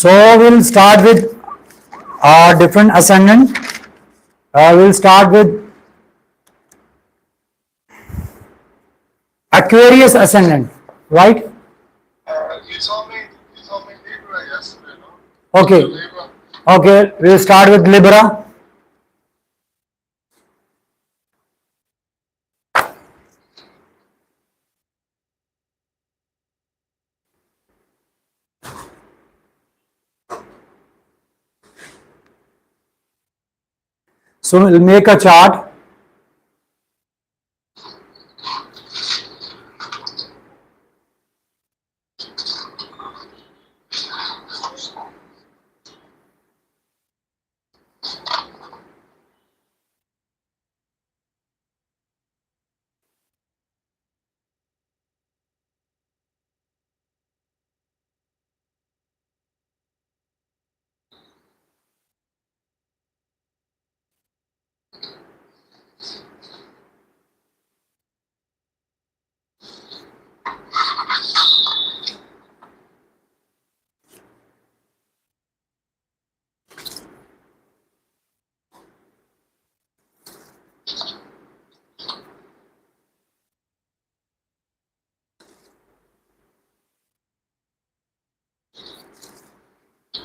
So we'll start with different ascendant. We'll start with Aquarius ascendant, right? You told me Libra yesterday, no? Okay. Libra. Okay, we'll start with Libra. So we'll make a chart.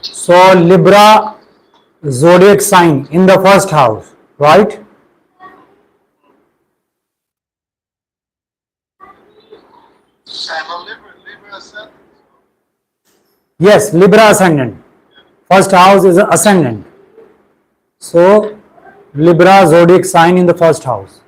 So Libra zodiac sign in the first house, right? I'm a Libra ascendant. Yes, Libra ascendant. First house is ascendant. So Libra zodiac sign in the first house.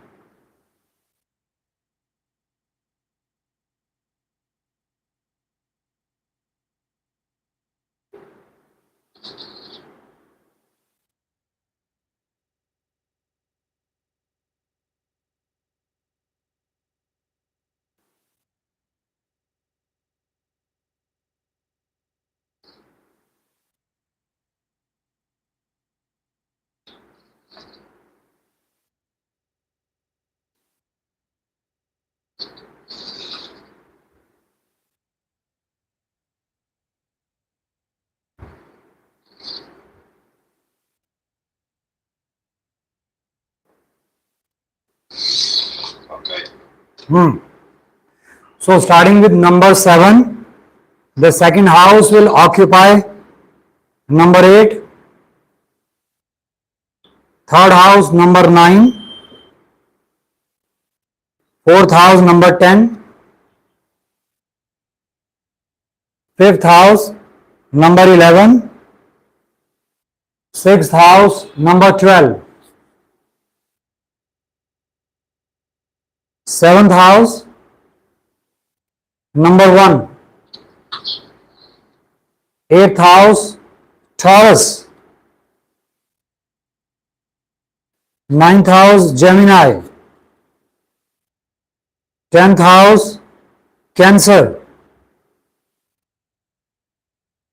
Okay. So starting with number 7, the second house will occupy number 8, third house number 9, fourth house number 10, fifth house number 11, sixth house number 12, seventh house number 1, eighth house Taurus, ninth house Gemini, 10th house Cancer,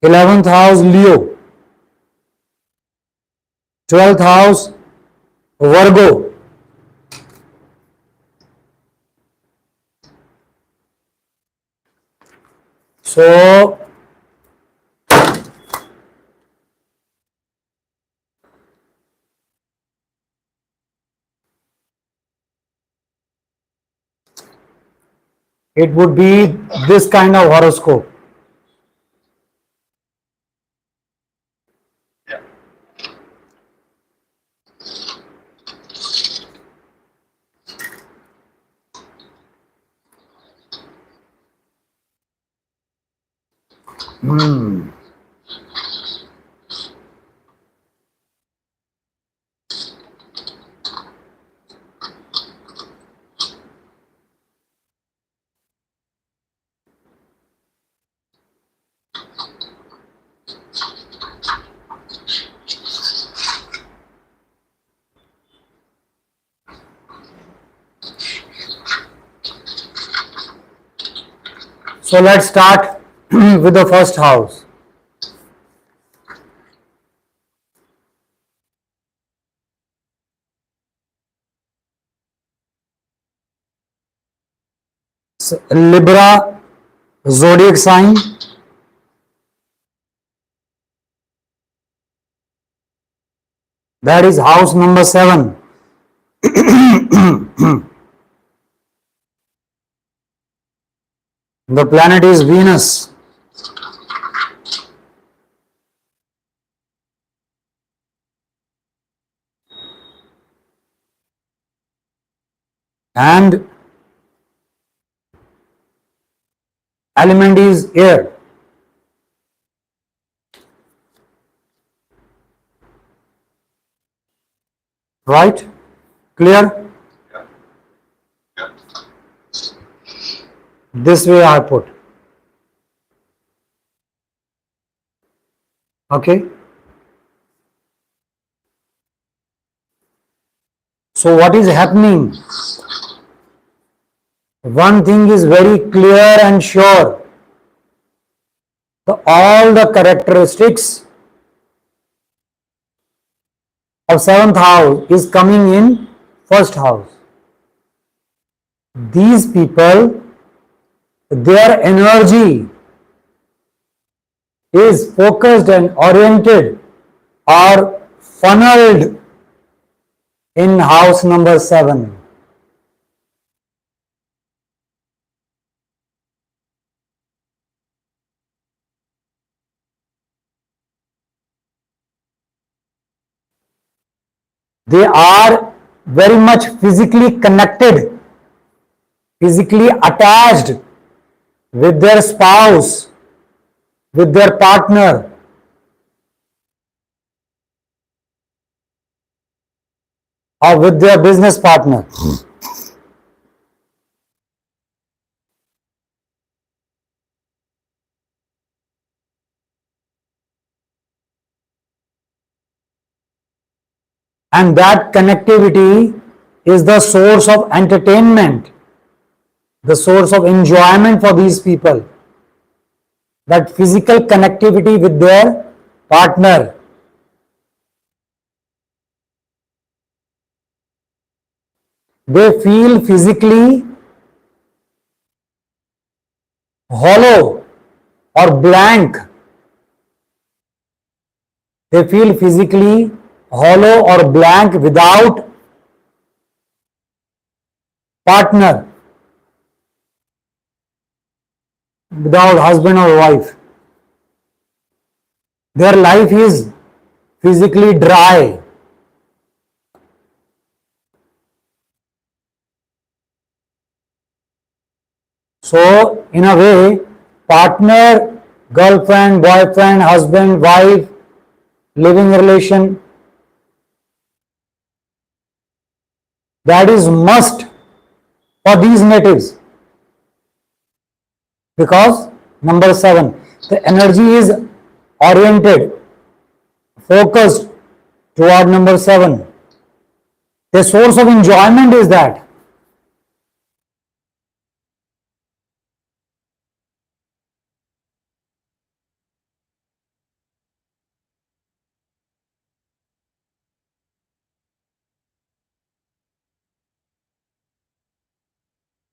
11th house Leo, 12th house Virgo. So it would be this kind of horoscope. Yeah. So let's start with the first house. Libra zodiac sign, That is house number 7. The planet is Venus. And element is air. Right? Clear? Yeah. Yeah. This way I put. Okay? So what is happening? One thing is very clear and sure. All the characteristics of 7th house is coming in first house. These people, their energy is focused and oriented or funneled in house number 7. They are very much physically connected, physically attached with their spouse, with their partner. Or with their business partner. And that connectivity is the source of entertainment, the source of enjoyment for these people. That physical connectivity with their partner. They feel physically hollow or blank. They feel physically hollow or blank without partner, without husband or wife. Their life is physically dry. So, in a way, partner, girlfriend, boyfriend, husband, wife, living relation, that is must for these natives. Because number 7, the energy is oriented, focused toward number 7. The source of enjoyment is that.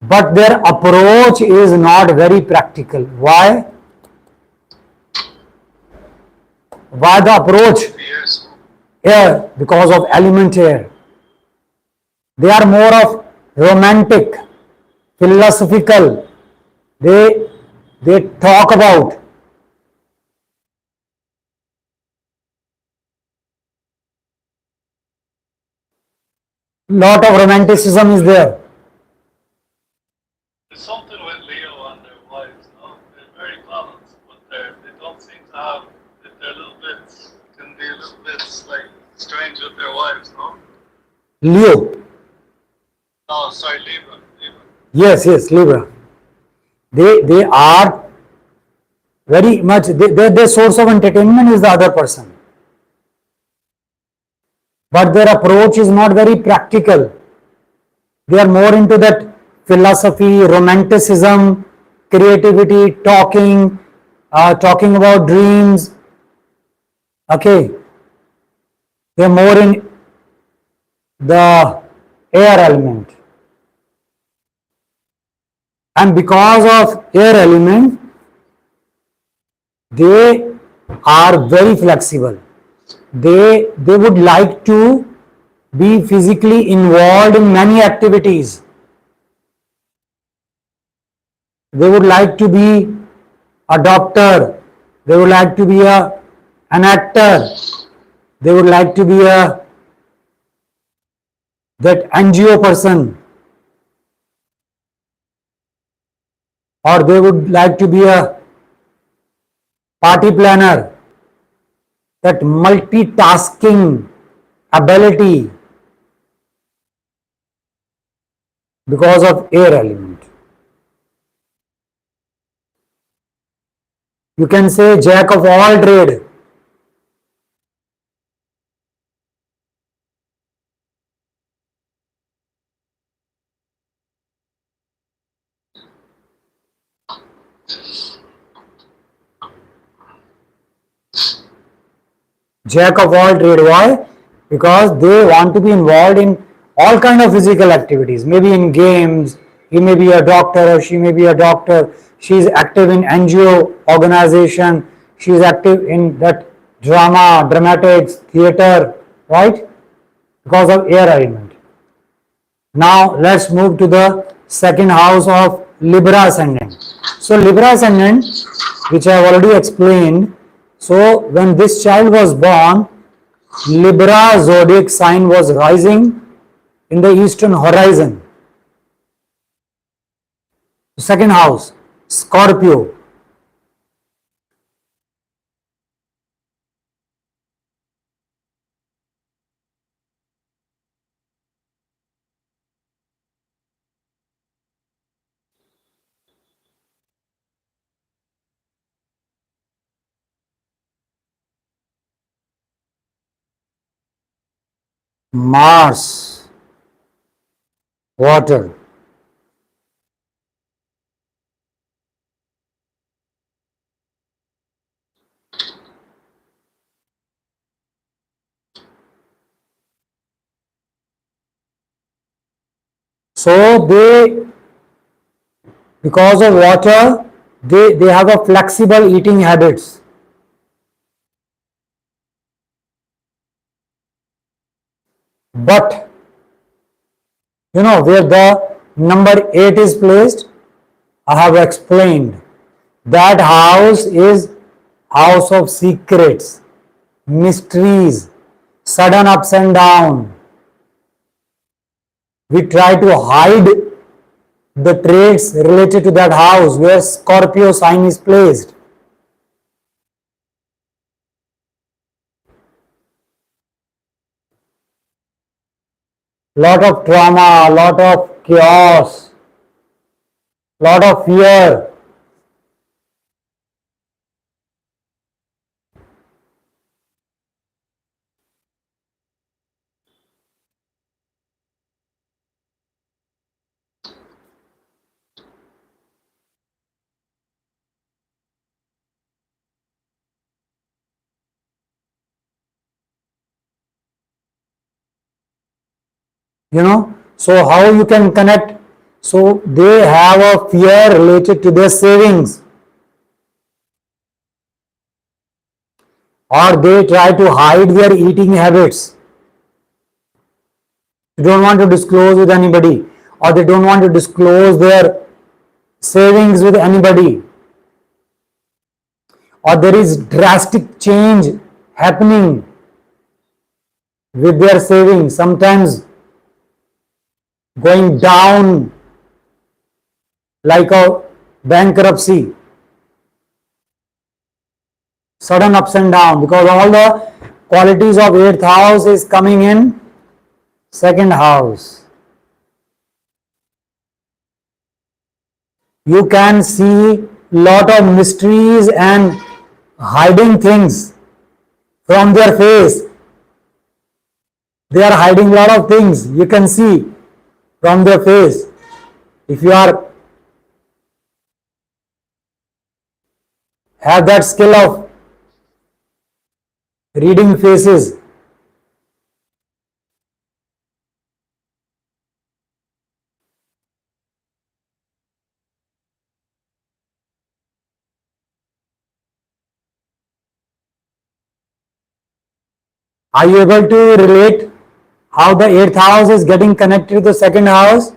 But their approach is not very practical. Why? Why the approach? Yes. Air, because of element air. They are more of romantic, philosophical. They talk about lot of romanticism is there. There's something with Leo and their wives, no? They're very balanced, but they don't seem to have, they're a little bit, can be a little bit like strange with their wives, no? Leo. Oh, sorry, Libra. Yes, Libra. They are very much, their source of entertainment is the other person. But their approach is not very practical. They are more into that philosophy, romanticism, creativity, talking about dreams. Okay. They are more in the air element. And because of air element, they are very flexible. they would like to be physically involved in many activities. They would like to be a doctor, they would like to be an actor, they would like to be that NGO person, or they would like to be a party planner. That multitasking ability because of air element. You can say jack of all trade. Jack of all trade. Why? Because they want to be involved in all kind of physical activities. Maybe in games. He may be a doctor or she may be a doctor. She is active in NGO organization. She is active in that drama, dramatics, theater, right? Because of air element. Now let's move to the second house of Libra ascendant. So Libra ascendant, which I have already explained. So when this child was born, Libra zodiac sign was rising in the eastern horizon. Second house, Scorpio. Mars, water. So because of water, they have a flexible eating habits. But where the number 8 is placed, I have explained. That house is house of secrets, mysteries, sudden ups and downs. We try to hide the traits related to that house where Scorpio sign is placed. Lot of trauma, lot of chaos, lot of fear. So how you can connect? So they have a fear related to their savings, or they try to hide their eating habits. They don't want to disclose with anybody, or they don't want to disclose their savings with anybody, or there is drastic change happening with their savings, sometimes going down like a bankruptcy, sudden ups and downs, because all the qualities of 8th house is coming in second house. You can see lot of mysteries and hiding things from their face. They are hiding a lot of things. You can see from their face. If you have that skill of reading faces, Are you able to relate how the 8th house is getting connected to the second house?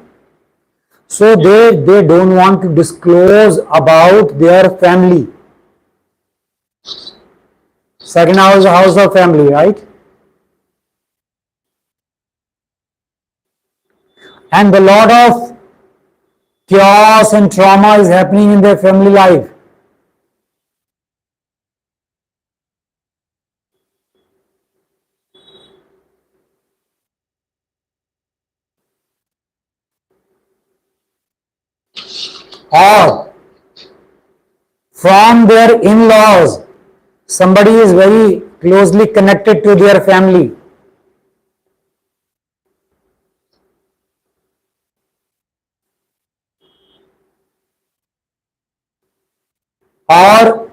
So they don't want to disclose about their family. Second house is the house of family, right? And a lot of chaos and trauma is happening in their family life. Or from their in-laws, somebody is very closely connected to their family. Or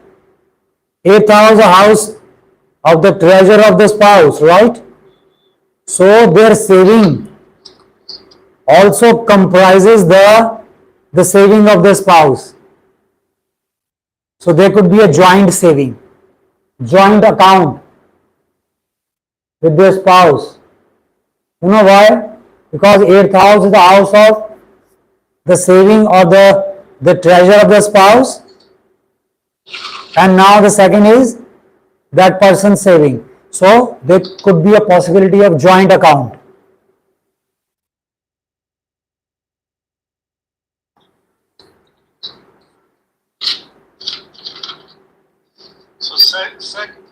8th house, a house of the treasure of the spouse, right? So their saving also comprises the saving of the spouse. So there could be a joint saving, joint account with their spouse. You know why? Because 8th house is the house of the saving or the treasure of the spouse, and now the second is that person's saving. So there could be a possibility of joint account. So second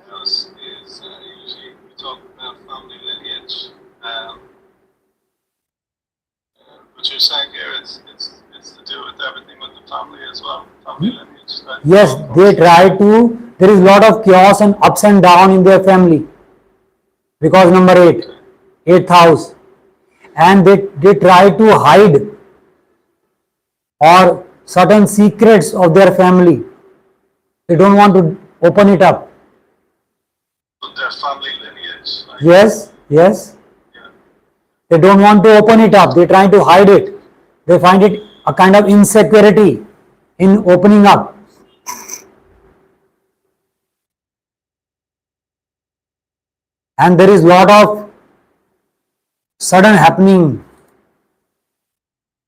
house is usually we talk about family lineage. But you're saying here it's to do with everything with the family as well, family lineage. Right? Yes, they try to, there is a lot of chaos and ups and down in their family because number 8, 8th house, and they try to hide or certain secrets of their family. They don't want to open it up. Their family lineage. Like, Yes, yes. yeah. They don't want to open it up. They try to hide it. They find it a kind of insecurity in opening up. And there is lot of sudden happening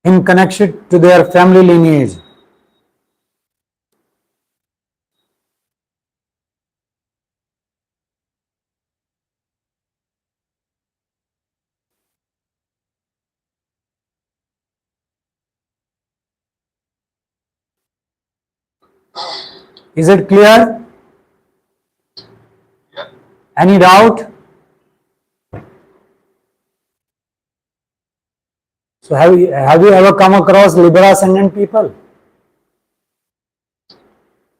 in connection to their family lineage. Is it clear? Yeah. Any doubt? So have you ever come across Libra ascendant people?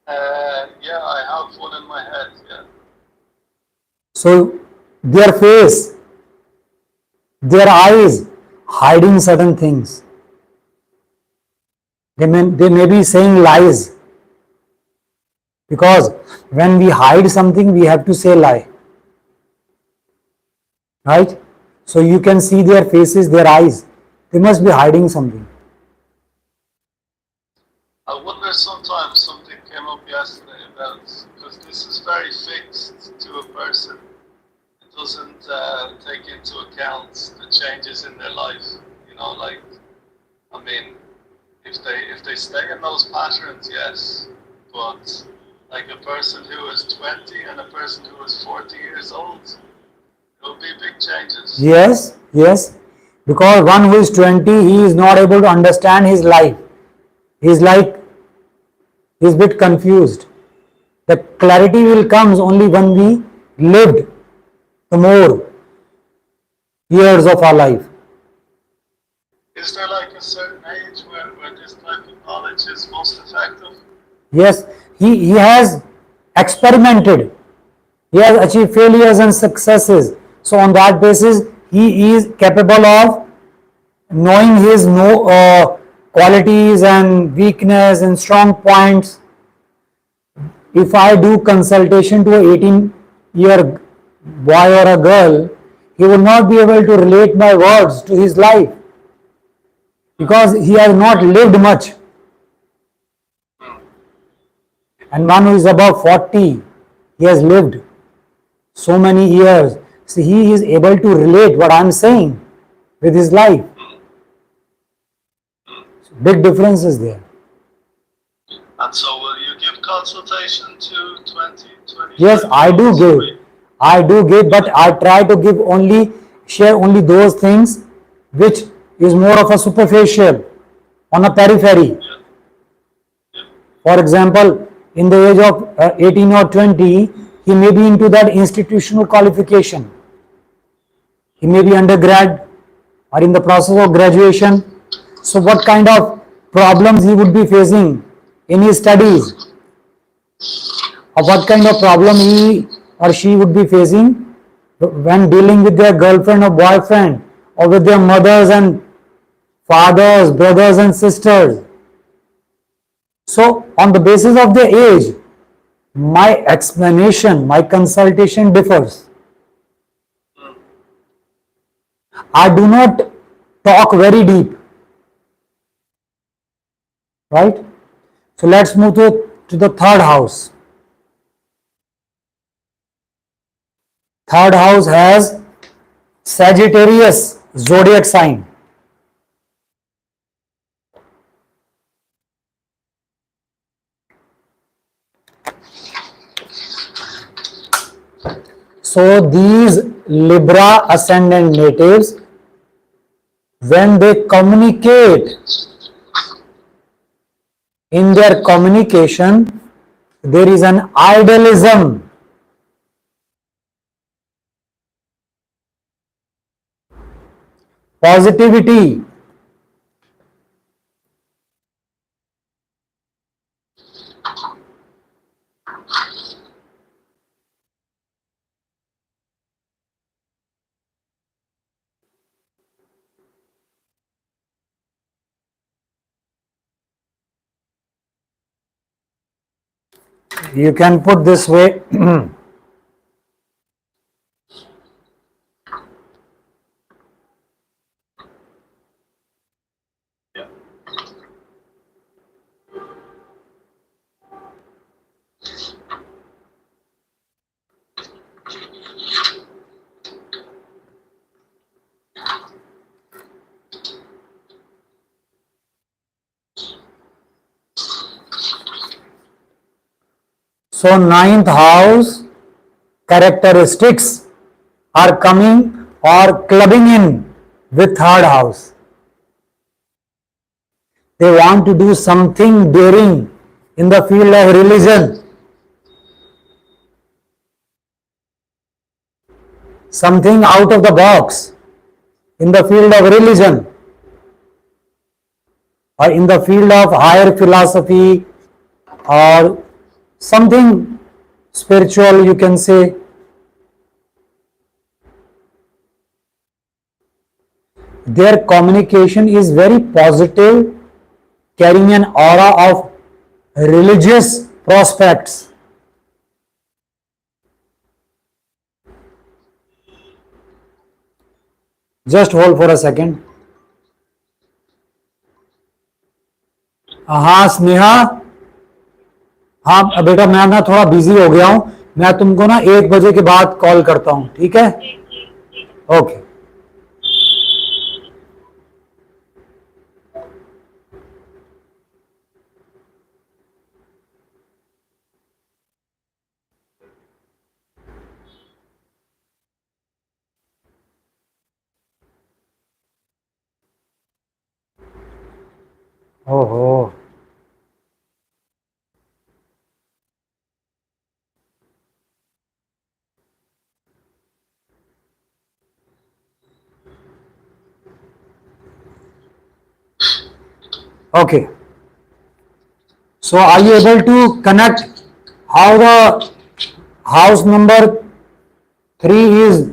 Yeah, I have one in my head. Yeah. So their face, their eyes hiding certain things. They may be saying lies. Because when we hide something, we have to say lie. Right? So you can see their faces, their eyes. They must be hiding something. I wonder sometimes something came up yesterday about, because this is very fixed to a person. It doesn't take into account the changes in their life. You know, like, I mean, if they stay in those patterns, yes, but like a person who is 20 and a person who is 40 years old, it will be big changes. Yes, yes. Because one who is 20, he is not able to understand his life. He is a bit confused. The clarity will comes only when we lived the more years of our life. Is there like a certain age where this type of knowledge is most effective? Yes, he has experimented. He has achieved failures and successes. So on that basis, he is capable of knowing his qualities and weakness and strong points. If I do consultation to an 18-year boy or a girl, he will not be able to relate my words to his life because he has not lived much. And one who is above 40, he has lived so many years. See, he is able to relate what I am saying with his life. Big difference is there. And so will you give consultation to 20, Yes, I do give. I do give, but I try to give only, share only those things which is more of a superficial, on a periphery. For example, in the age of 18 or 20, he may be into that institutional qualification. He may be undergrad or in the process of graduation. So what kind of problems he would be facing in his studies, or what kind of problem he or she would be facing when dealing with their girlfriend or boyfriend, or with their mothers and fathers, brothers and sisters. So on the basis of their age, my explanation, my consultation differs. I do not talk very deep, right? So let's move to the third house. Third house has Sagittarius zodiac sign. So these Libra ascendant natives, when they communicate, in their communication, there is an idealism. Positivity. You can put this way. So ninth house characteristics are coming or clubbing in with third house. They want to do something daring in the field of religion, something out of the box in the field of religion, or in the field of higher philosophy, or something spiritual, you can say. Their communication is very positive, carrying an aura of religious prospects. Just hold for a second. हाँ स्नेहा, हाँ बेटा मैं ना थोड़ा busy हो गया हूँ, मैं तुमको ना 1 बजे के बाद कॉल करता हूँ, ठीक है? ओके. ओहो. Okay. So are you able to connect how the house number 3 is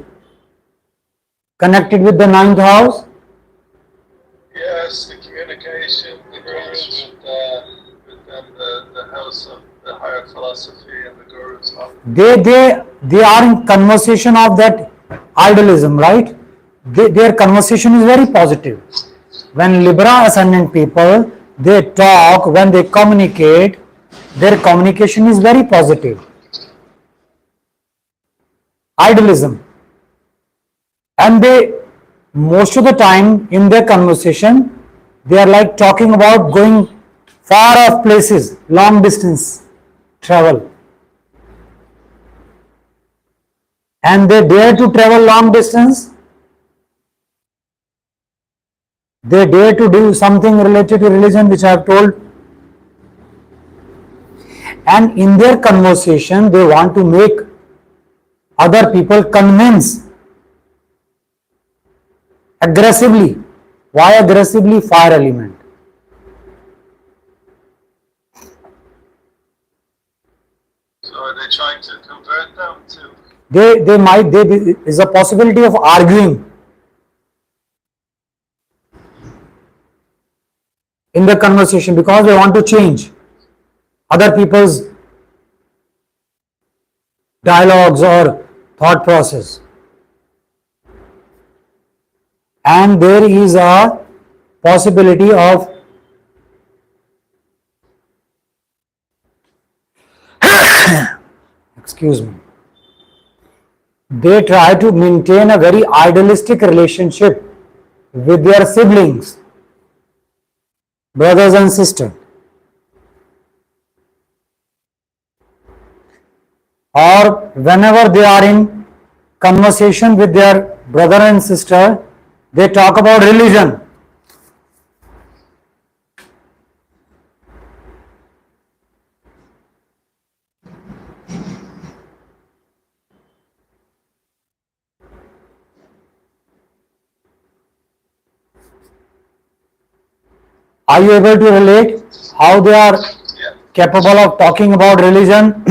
connected with the 9th house? Yes, the communication, the gurus with them, the house of the higher philosophy and the gurus of They are in conversation of that idealism, right? Their conversation is very positive. When Libra ascendant people, they talk, when they communicate, their communication is very positive. Idealism. And they, most of the time in their conversation, they are like talking about going far off places, long distance travel, and they dare to travel long distance. They dare to do something related to religion, which I have told. And in their conversation, they want to make other people convince aggressively. Why aggressively? Fire element. So are they trying to convert them to? They might, there is a possibility of arguing in the conversation because they want to change other people's dialogues or thought process. And there is a possibility of excuse me, they try to maintain a very idealistic relationship with their siblings, brothers and sisters, or whenever they are in conversation with their brother and sister, they talk about religion. Are you able to relate how they are Yeah. capable of talking about religion?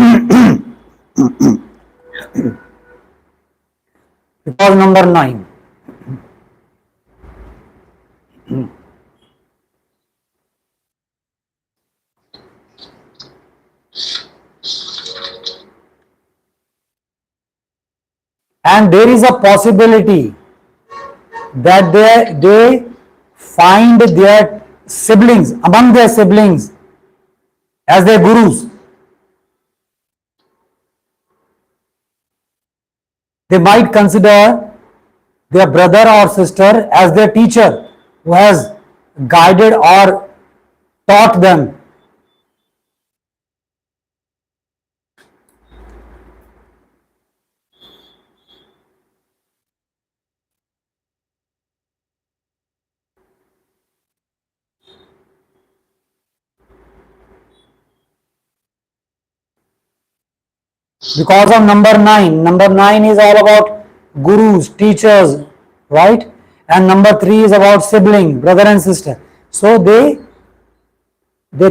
Yeah. Because number 9. And there is a possibility that they find their siblings, among their siblings, as their gurus. They might consider their brother or sister as their teacher who has guided or taught them. Because of number 9. Number 9 is all about gurus, teachers, right? And number 3 is about sibling, brother and sister. So they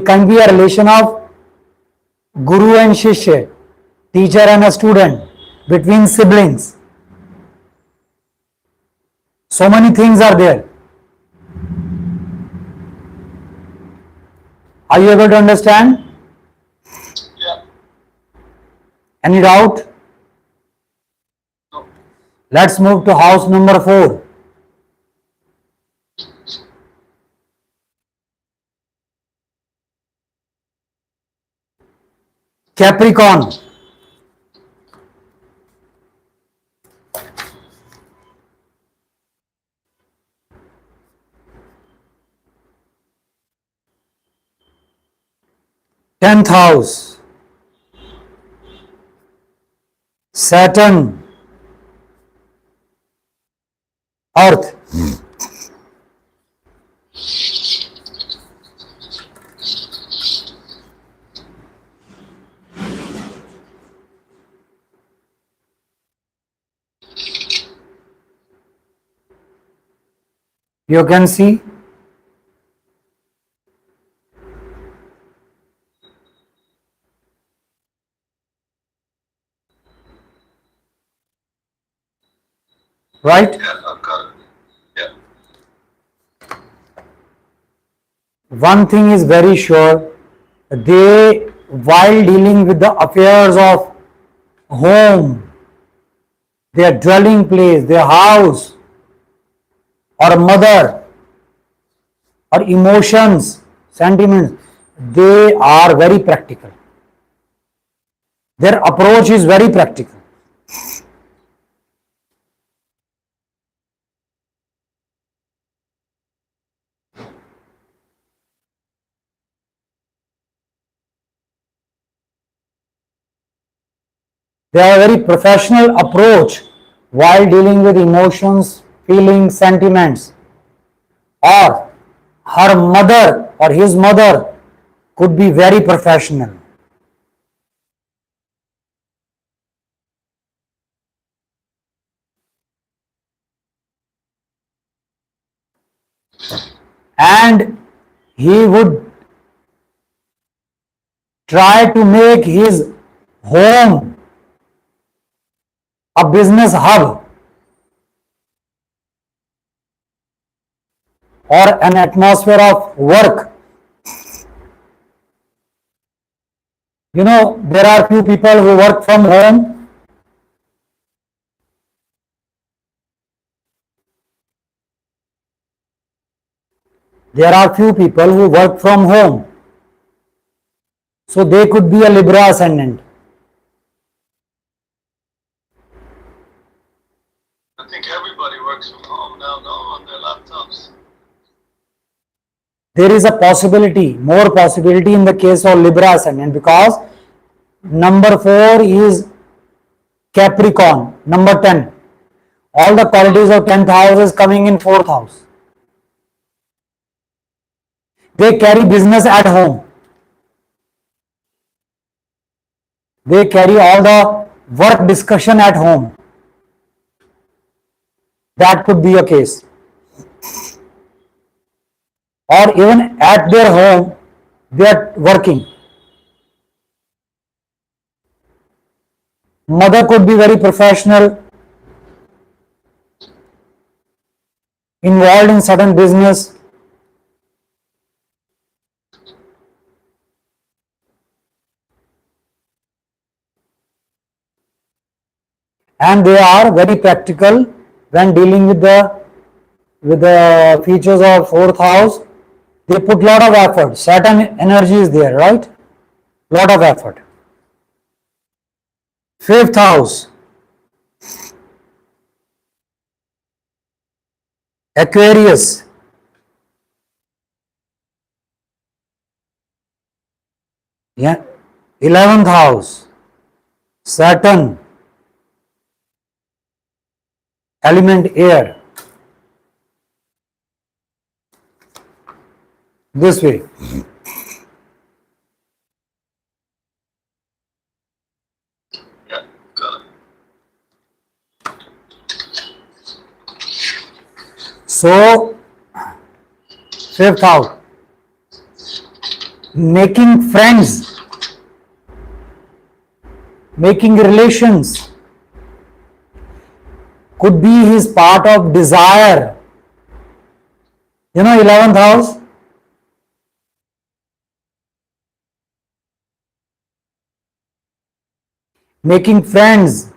can be a relation of guru and shishya, teacher and a student, between siblings. So many things are there. Are you able to understand? Yeah. Any doubt? No. Let's move to house number 4. Capricorn. Tenth house. Saturn. Earth. You can see right? Yeah, I've got it. Yeah. One thing is very sure, they, while dealing with the affairs of home, their dwelling place, their house, or mother, or emotions, sentiments, they are very practical. Their approach is very practical. They have a very professional approach while dealing with emotions, feelings, sentiments. Or her mother or his mother could be very professional. And he would try to make his home a business hub or an atmosphere of work. You know, there are few people who work from home. There are few people who work from home. So they could be a Libra ascendant. I think everybody works from home now, no, on their laptops. There is a possibility, more possibility in the case of Libra ascendant, because number 4 is Capricorn, number 10. All the qualities of 10th house is coming in 4th house. They carry business at home. They carry all the work discussion at home. That could be a case. Or even at their home, they are working. Mother could be very professional, involved in certain business. And they are very practical when dealing with the features of 4th house. They put lot of effort. Certain energy is there, right? Lot of effort. 5th house, Aquarius. Yeah. 11th house, Saturn, element air. This way. Yeah, got it. So, 5th house, making friends, making relations, could be his part of desire. You know, 11th house, making friends,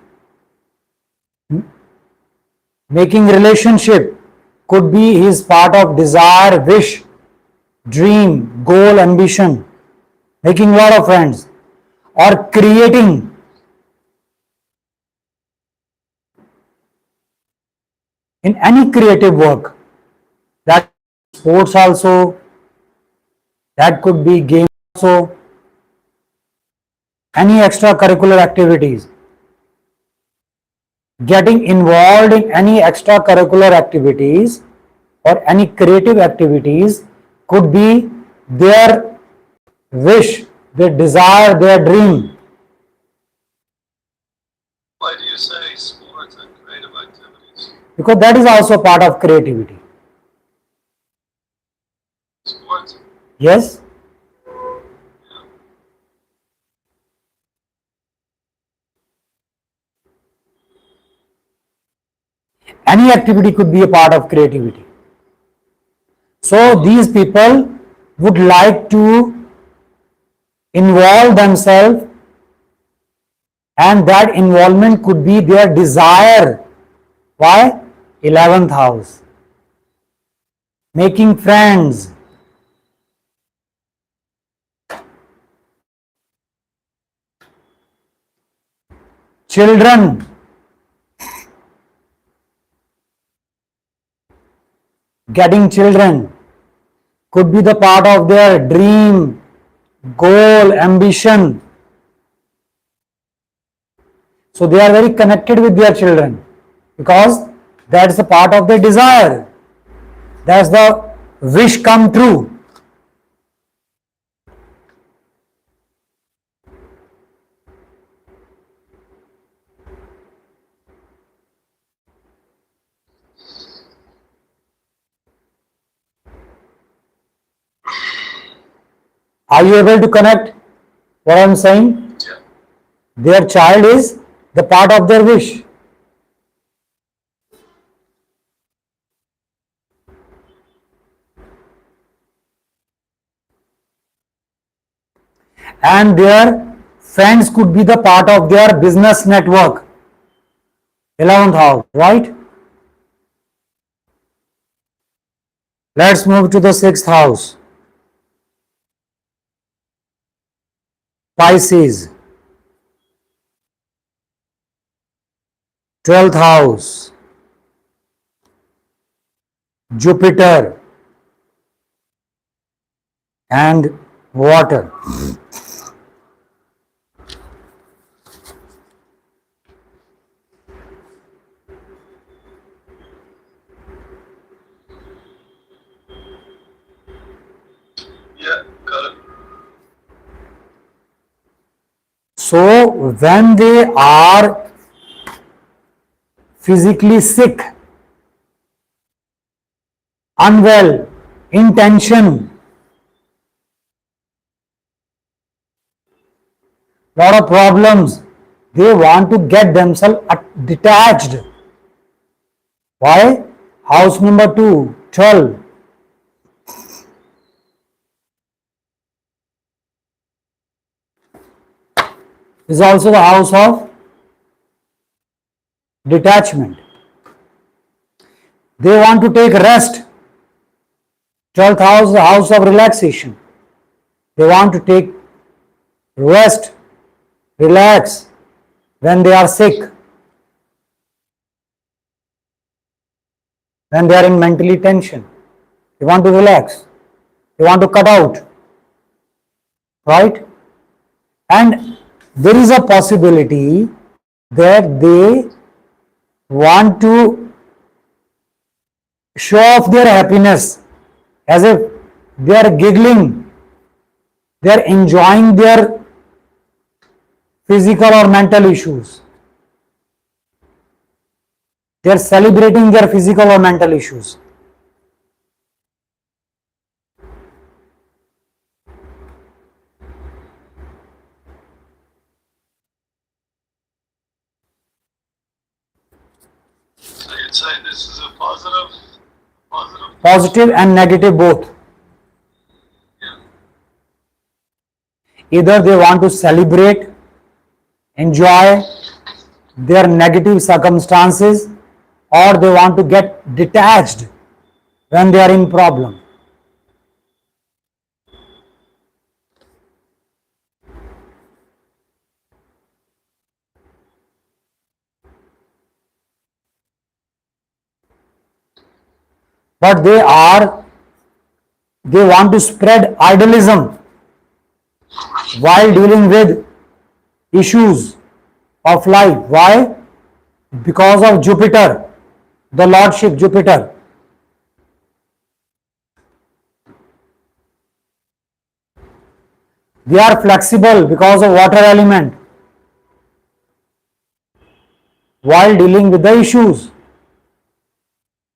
making relationship could be his part of desire, wish, dream, goal, ambition, making a lot of friends, or creating. In any creative work, that sports also, that could be game also, any extracurricular activities. Getting involved in any extracurricular activities or any creative activities could be their wish, their desire, their dream. Why do you say sports and creative activities? Because that is also part of creativity. Sports? Yes? Yeah. Any activity could be a part of creativity. So these people would like to involve themselves, and that involvement could be their desire. Why? 11th house. Making friends. Children. Getting children could be the part of their dream, goal, ambition. So they are very connected with their children because that's the part of their desire. That's the wish come true. Are you able to connect what I am saying? Yeah. Their child is the part of their wish. And their friends could be the part of their business network. 11th house, right? Let's move to the 6th house. Pisces. 12th house. Jupiter and water. Yeah, got it. So when they are physically sick, unwell, in tension, lot of problems, they want to get themselves detached. Why? House number 2, 12. Is also the house of detachment. They want to take rest. 12th house, the house of relaxation. They want to take rest, relax when they are sick, when they are in mentally tension. They want to relax. They want to cut out. Right? And there is a possibility that they want to show off their happiness as if they are giggling, they are enjoying their physical or mental issues. They are celebrating their physical or mental issues. So you'd say this is a positive? Positive and negative both. Yeah. Either they want to celebrate, enjoy their negative circumstances, or they want to get detached when they are in problem. But they want to spread idealism while dealing with issues of life. Why? Because of Jupiter, the lordship Jupiter. They are flexible because of water element while dealing with the issues,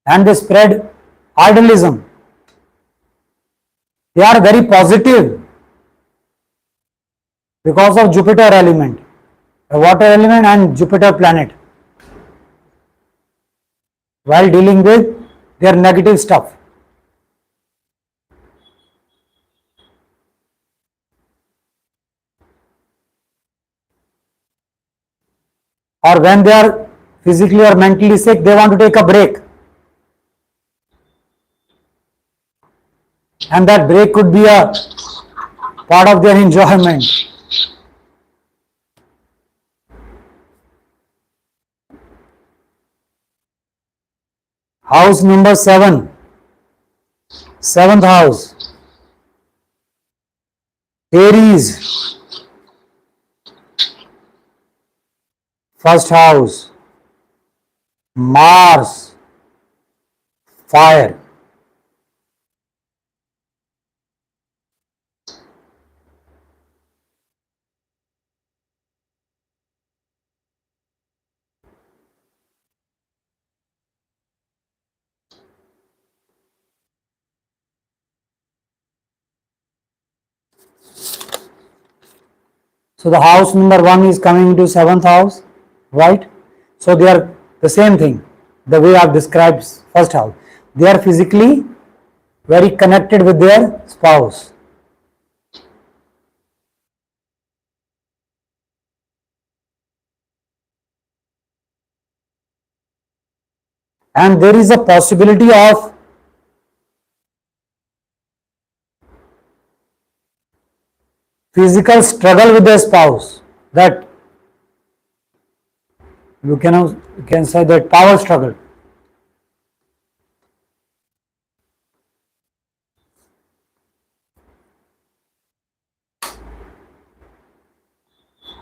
and they spread idealism. They are very positive because of Jupiter element, the water element and Jupiter planet, while dealing with their negative stuff. Or when they are physically or mentally sick, they want to take a break. And that break could be a part of their enjoyment. House number 7, 7th house, Aries. First house, Mars, fire. So the house number 1 is coming into 7th house, right? So they are the same thing, the way I have described first house. They are physically very connected with their spouse. And there is a possibility of physical struggle with their spouse, that you can say that power struggle.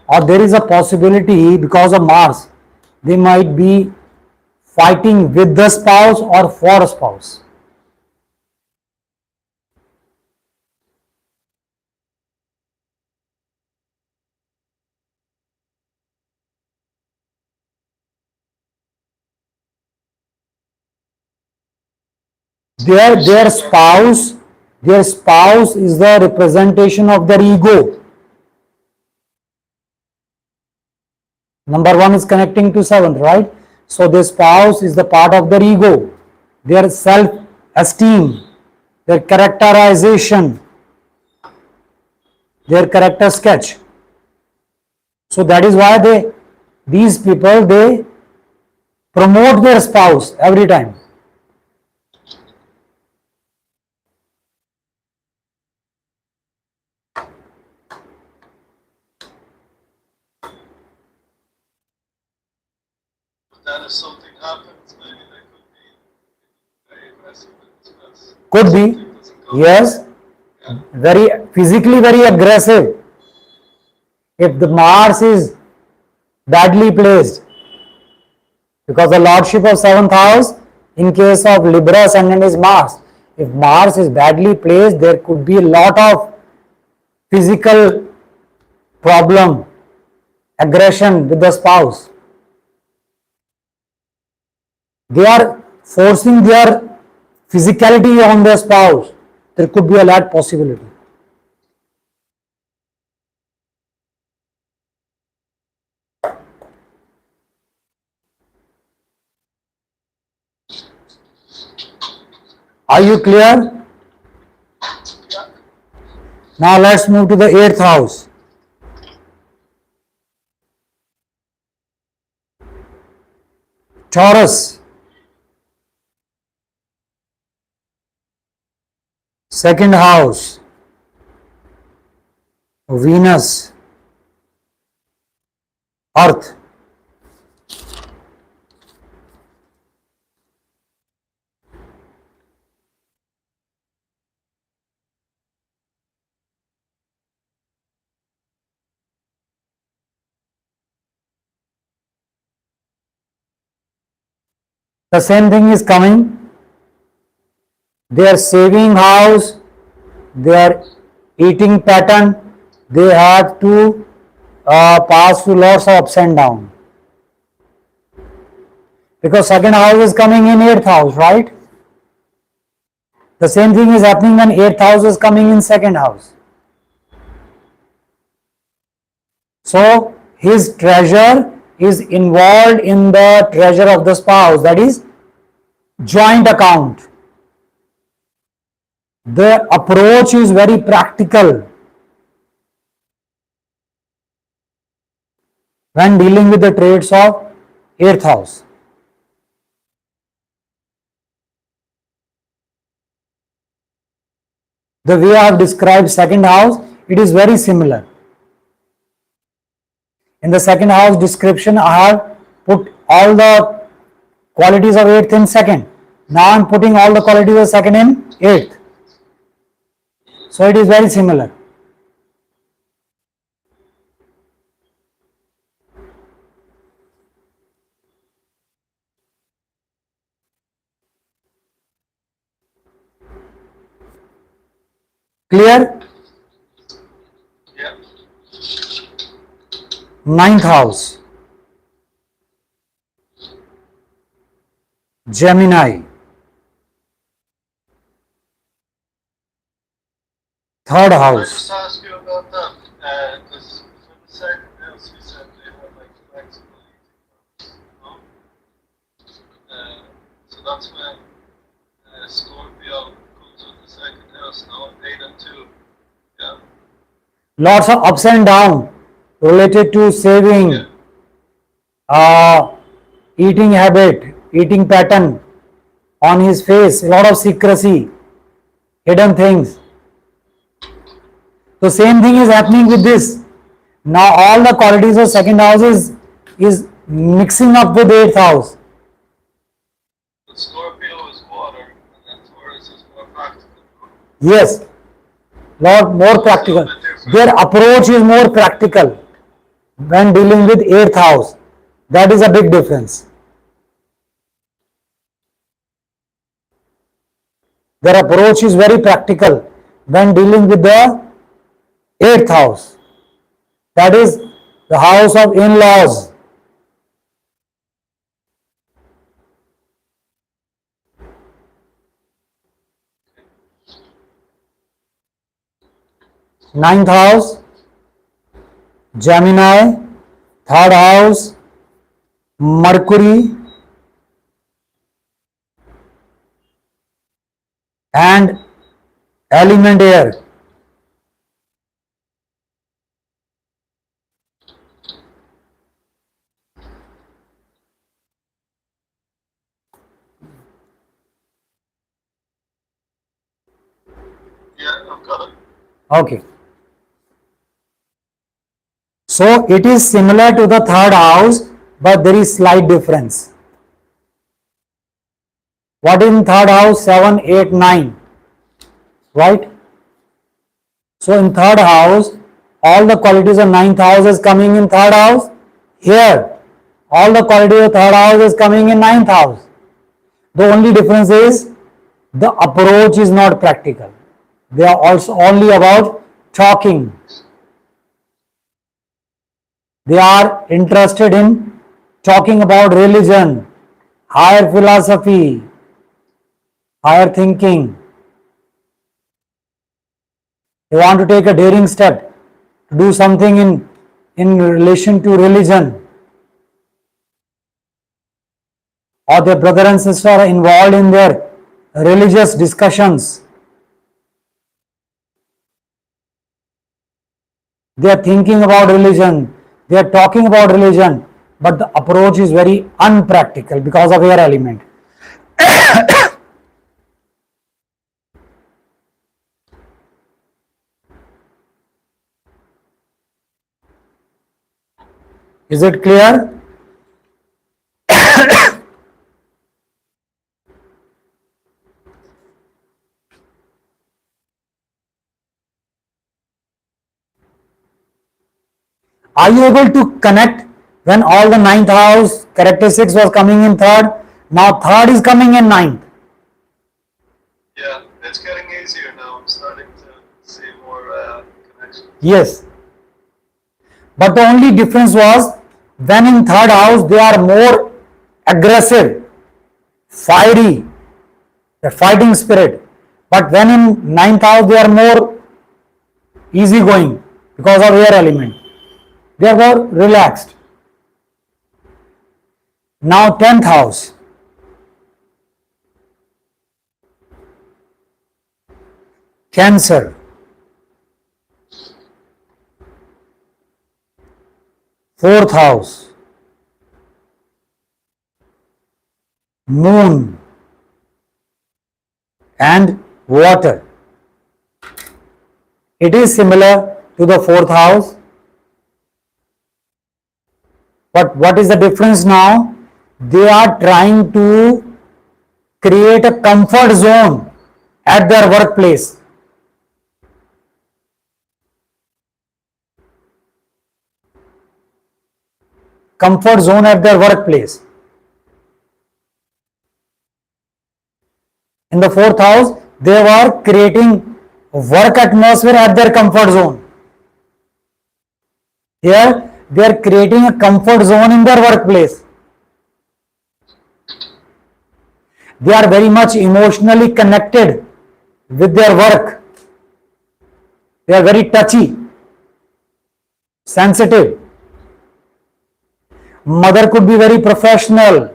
Or there is a possibility because of Mars, they might be fighting with the spouse or for a spouse. Their spouse is the representation of their ego. Number 1 is connecting to 7th, right? So their spouse is the part of their ego, their self-esteem, their characterization, their character sketch. So that is why these people, they promote their spouse every time. That if something happens, maybe they could be very aggressive with this. Could be, yes, very physically very aggressive. If the Mars is badly placed, because the lordship of 7th house in case of Libra ascendant is Mars. If Mars is badly placed, there could be a lot of physical problem, aggression with the spouse. They are forcing their physicality on their spouse. There could be a lot possibility. Are you clear? Now let's move to the 8th house. Taurus. Second house, Venus, Earth. The same thing is coming. Their saving house, their eating pattern, they have to pass through lots of ups and downs. Because second house is coming in 8th house, right? The same thing is happening when 8th house is coming in second house. So his treasure is involved in the treasure of the spouse, that is joint account. The approach is very practical when dealing with the traits of 8th house. The way I have described second house, it is very similar. In the second house description, I have put all the qualities of 8th in second. Now I am putting all the qualities of second in 8th. So it is very similar. Clear? Yeah. Ninth house, Gemini. Third Can I house. just ask you about that? Because for the second house, you said they have like flexibility. No? So that's when Scorpio comes with the second house now, 8 and 2. Yeah. Lots of ups and downs related to saving, Yeah. eating habit, eating pattern on his face, a lot of secrecy, hidden things. So same thing is happening with this. Now all the qualities of second house is mixing up with eighth house. But Scorpio is water, and then Taurus is more practical. Yes, lot more practical. Their approach is more practical when dealing with eighth house. That is a big difference. Their approach is very practical when dealing with the eighth house. That is the house of in-laws. Ninth house, Gemini. Third house, Mercury. And element air. Yeah, I've got it. Okay. So it is similar to the third house, but there is slight difference. What is in third house? 7, 8, 9. Right? So in third house, all the qualities of ninth house is coming in third house. Here, all the qualities of third house is coming in ninth house. The only difference is the approach is not practical. They are also only about talking. They are interested in talking about religion, higher philosophy, higher thinking. They want to take a daring step to do something in relation to religion. Or their brother and sister are involved in their religious discussions. They are thinking about religion, they are talking about religion, but the approach is very unpractical because of air element. Is it clear? Are you able to connect when all the ninth house characteristics was coming in third? Now third is coming in ninth. Yeah, it's getting easier now. I'm starting to see more connections. Yes. But the only difference was when in third house they are more aggressive, fiery, the fighting spirit. But when in ninth house they are more easygoing because of air element. They are more relaxed. Now 10th house. Cancer. Fourth house. Moon and water. It is similar to the fourth house. But what is the difference now? They are trying to create a comfort zone at their workplace. Comfort zone at their workplace. In the fourth house, they were creating work atmosphere at their comfort zone. Here, they are creating a comfort zone in their workplace. They are very much emotionally connected with their work. They are very touchy, sensitive. Mother could be very professional.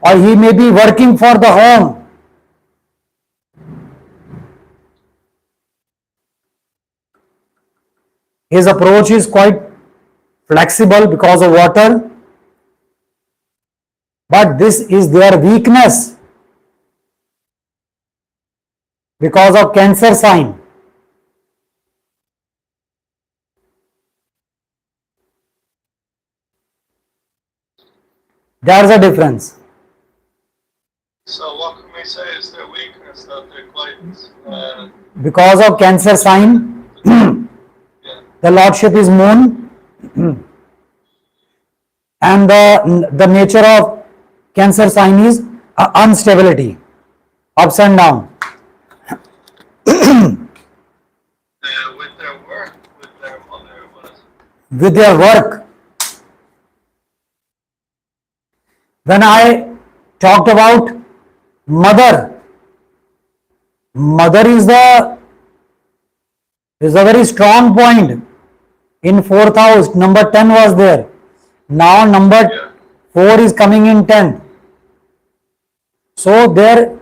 Or he may be working for the home. His approach is quite flexible because of water. But this is their weakness because of Cancer sign. There's a difference. So what can we say is their weakness, that they're quite Because of Cancer sign, yeah. the lordship is moon, and the nature of Cancer sign is instability, ups and down. With their work, with their mother, what is it? With their work. When I talked about mother, mother is a very strong point. In 4th house, number 10 was there. Now number 4 is coming in 10th. So their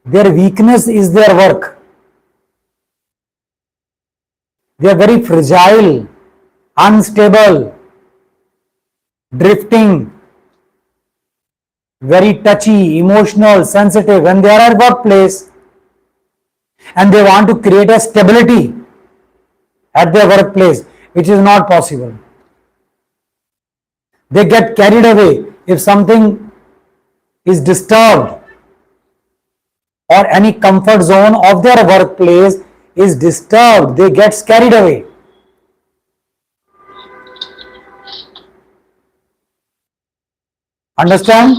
weakness is their work. They are very fragile, unstable, drifting, very touchy, emotional, sensitive. When they are at workplace and they want to create a stability at their workplace, which is not possible. They get carried away if something is disturbed or any comfort zone of their workplace is disturbed, they get carried away. Understand?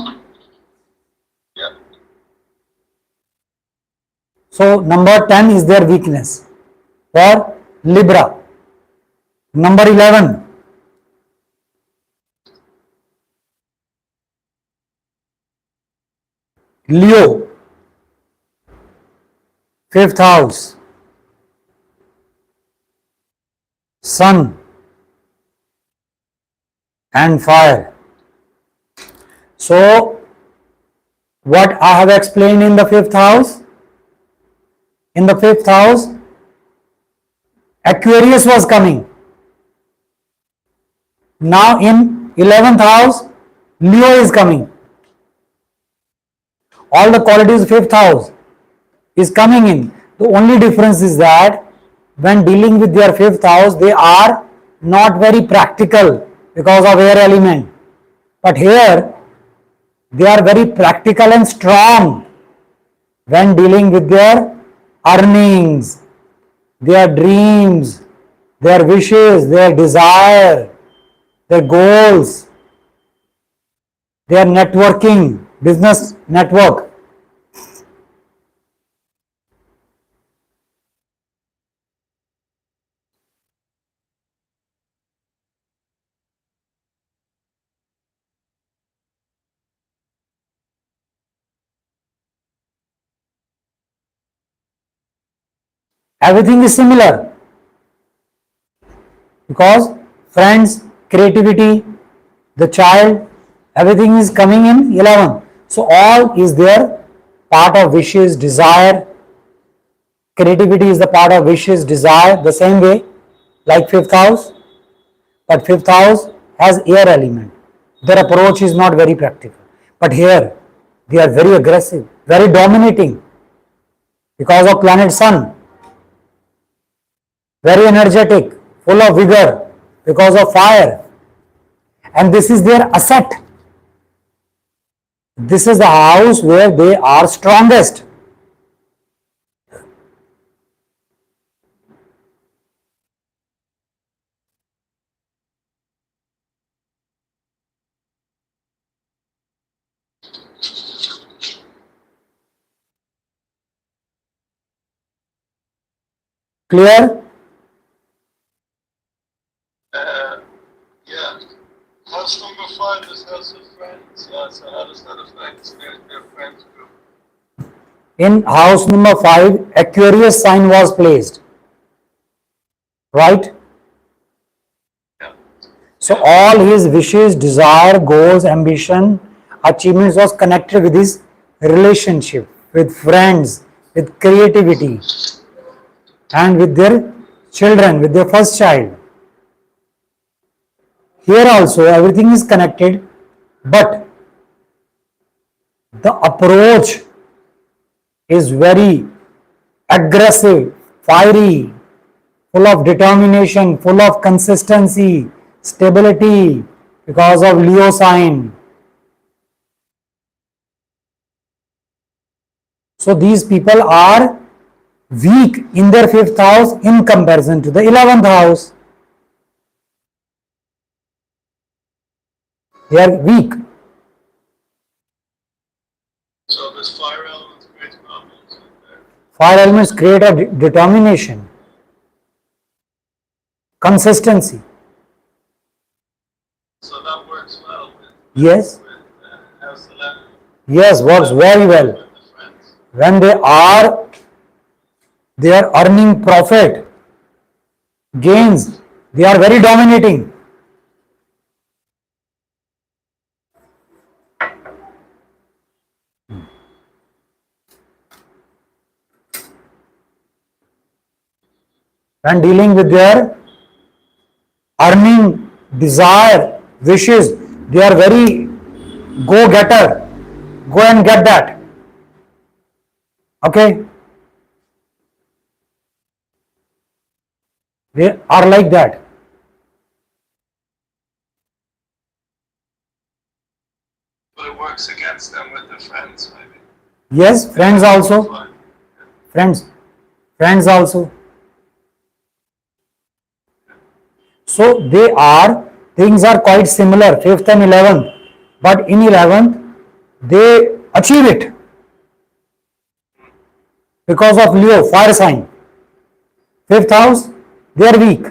Yeah. So number 10 is their weakness for Libra. Number 11, Leo, 5th house, Sun and fire. So what I have explained in the 5th house, in the 5th house, Aquarius was coming. Now in 11th house, Leo is coming. All the qualities 5th house is coming in. The only difference is that when dealing with their 5th house, they are not very practical because of air element. But here, they are very practical and strong when dealing with their earnings, their dreams, their wishes, their desire, their goals, their networking, business network. Everything is similar because friends, creativity, the child, everything is coming in 11. So all is there, part of wishes, desire. Creativity is the part of wishes, desire, the same way like 5th house. But 5th house has air element. Their approach is not very practical. But here they are very aggressive, very dominating because of planet Sun. Very energetic, full of vigor because of fire. And this is their asset. This is the house where they are strongest. Clear? Yeah. House number 5 is House of Friends. Yeah, so how does that affect their friends group? In house number 5, Aquarius sign was placed. Right? Yeah. So all his wishes, desire, goals, ambition, achievements was connected with his relationship, with friends, with creativity, and with their children, with their first child. Here also everything is connected, but the approach is very aggressive, fiery, full of determination, full of consistency, stability because of Leo sign. So these people are weak in their fifth house in comparison to the 11th house. They are weak. So this fire element creates problems in there. Fire elements create a determination, consistency. So that works well Yes, with House 11. yes, works very well. With the friends. When they are earning profit, gains, they are very dominating. When dealing with their earning, desire, wishes, they are very go-getter. Go and get that. Okay? They are like that. But it works against them with the friends, maybe. Yes, friends also. Fine. Friends also. So things are quite similar, 5th and 11th. But in 11th, they achieve it because of Leo, fire sign. 5th house, they are weak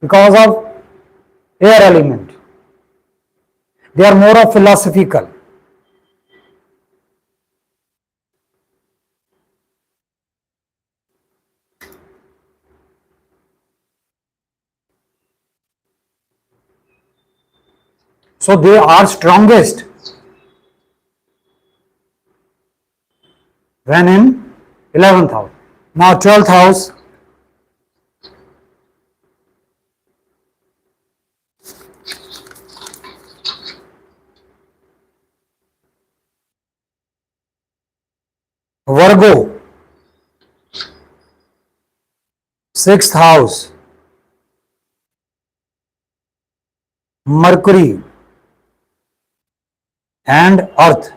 because of air element. They are more of philosophical. So they are strongest when in 11th house. Now 12th house, Virgo, 6th house, Mercury and Earth.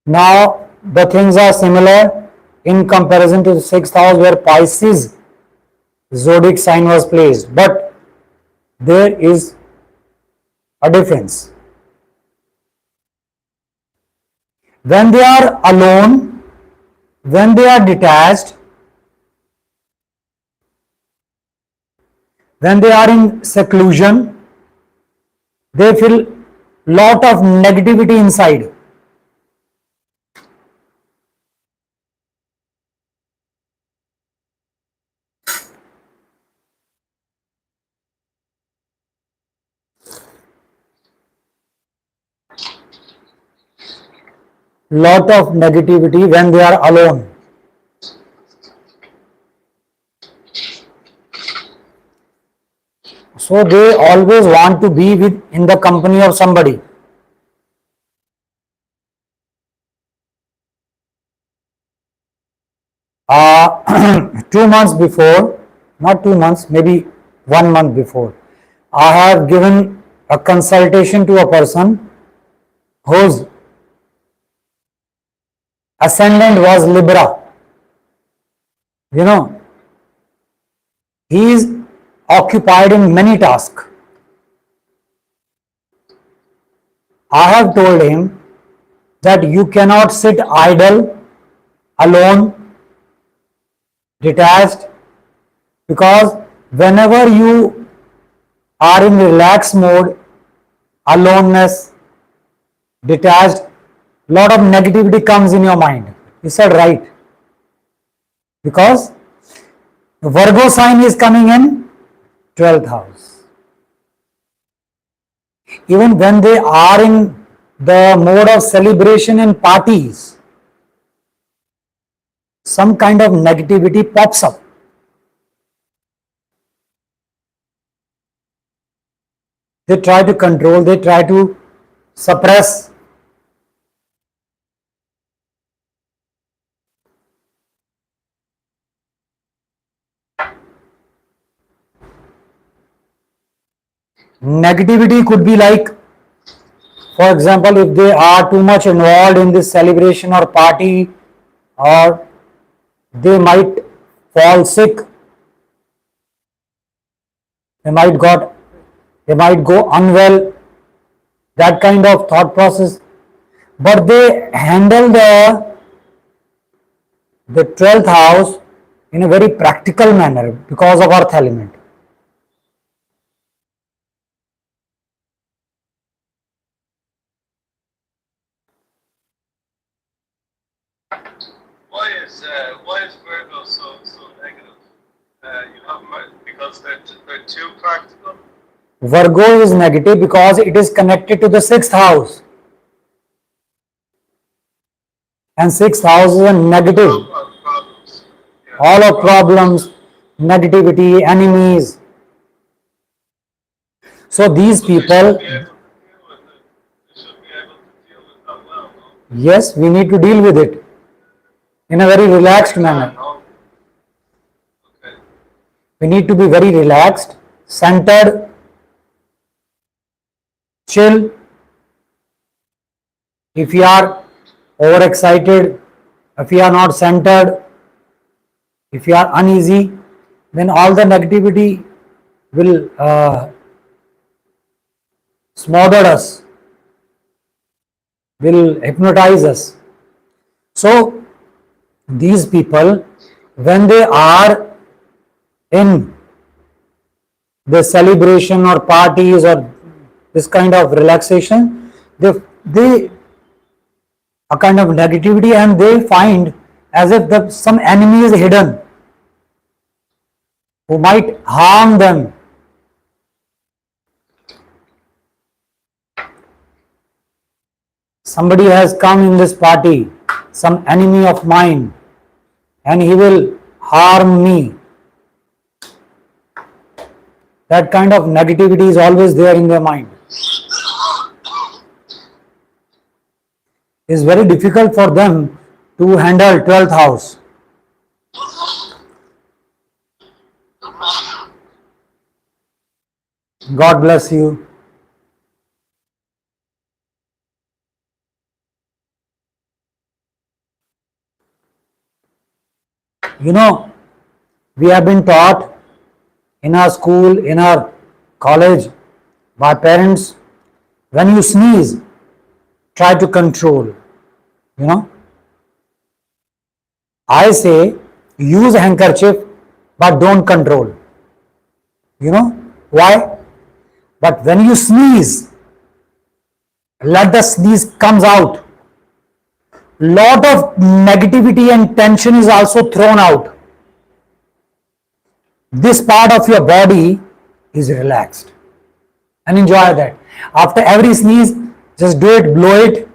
Now the things are similar in comparison to the 6th house where Pisces zodiac sign was placed, but there is a difference. When they are alone, when they are detached, when they are in seclusion, they feel lot of negativity inside. Lot of negativity when they are alone. So they always want to be in the company of somebody. Uh, 2 months before, not 2 months, maybe 1 month before, I have given a consultation to a person whose ascendant was Libra. You know, He is occupied in many tasks. I have told him that you cannot sit idle, alone, detached, because whenever you are in relaxed mode, aloneness, detached, lot of negativity comes in your mind. He said right, because Virgo sign is coming in 12th house. Even when they are in the mode of celebration and parties, some kind of negativity pops up. They try to control, they try to suppress. Negativity could be like, for example, if they are too much involved in this celebration or party, or they might fall sick, they might go unwell, that kind of thought process. But they handle the 12th house in a very practical manner because of earth element. Why is Virgo so negative? Because they're too practical. Virgo is negative because it is connected to the 6th house, and 6th house is a negative. Problems. Yeah. All of problems, negativity, enemies. So these So they should people, be able to deal with it. They should be able to deal with that well, no? yes, we need to deal with it in a very relaxed manner. No. Okay. We need to be very relaxed, centered, chill. If you are overexcited, if you are not centered, if you are uneasy, then all the negativity will smother us, will hypnotize us. So these people, when they are in the celebration or parties or this kind of relaxation, they a kind of negativity, and they find as if some enemy is hidden who might harm them. Somebody has come in this party, some enemy of mine, and he will harm me. That kind of negativity is always there in their mind. It's very difficult for them to handle 12th house. God bless you. You know, we have been taught in our school, in our college, by parents, when you sneeze, try to control. You know, I say use handkerchief, but don't control. You know why? But when you sneeze, let the sneeze comes out. Lot of negativity and tension is also thrown out. This part of your body is relaxed, and enjoy that. After every sneeze, just do it, blow it,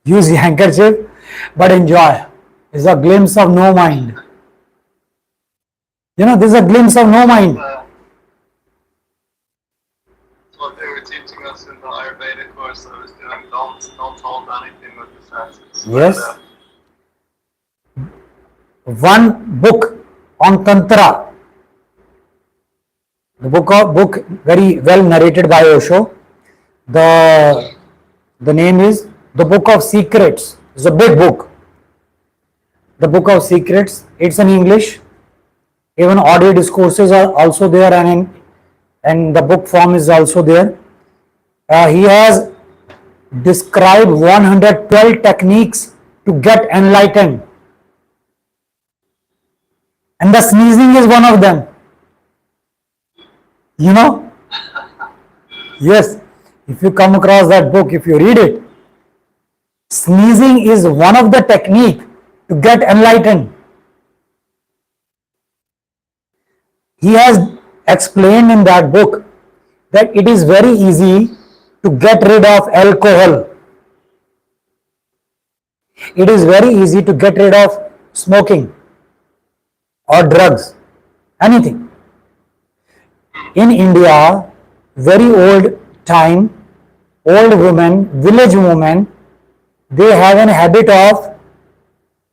use the handkerchief, but enjoy. It's a glimpse of no mind. You know, this is a glimpse of no mind. That's what they were teaching us in the Ayurvedic course I was doing. Don't hold anything with the senses. Yes. One book on Tantra, the book very well narrated by Osho. The name is The Book of Secrets. It's a big book. The Book of Secrets. It's in English. Even audio discourses are also there, and the book form is also there. He has described 112 techniques to get enlightened, and the sneezing is one of them. You know, yes, if you come across that book, if you read it, sneezing is one of the technique to get enlightened. He has explained in that book that it is very easy to get rid of alcohol. It is very easy to get rid of smoking or drugs, anything. In India, very old time, old women, village women, they have an habit of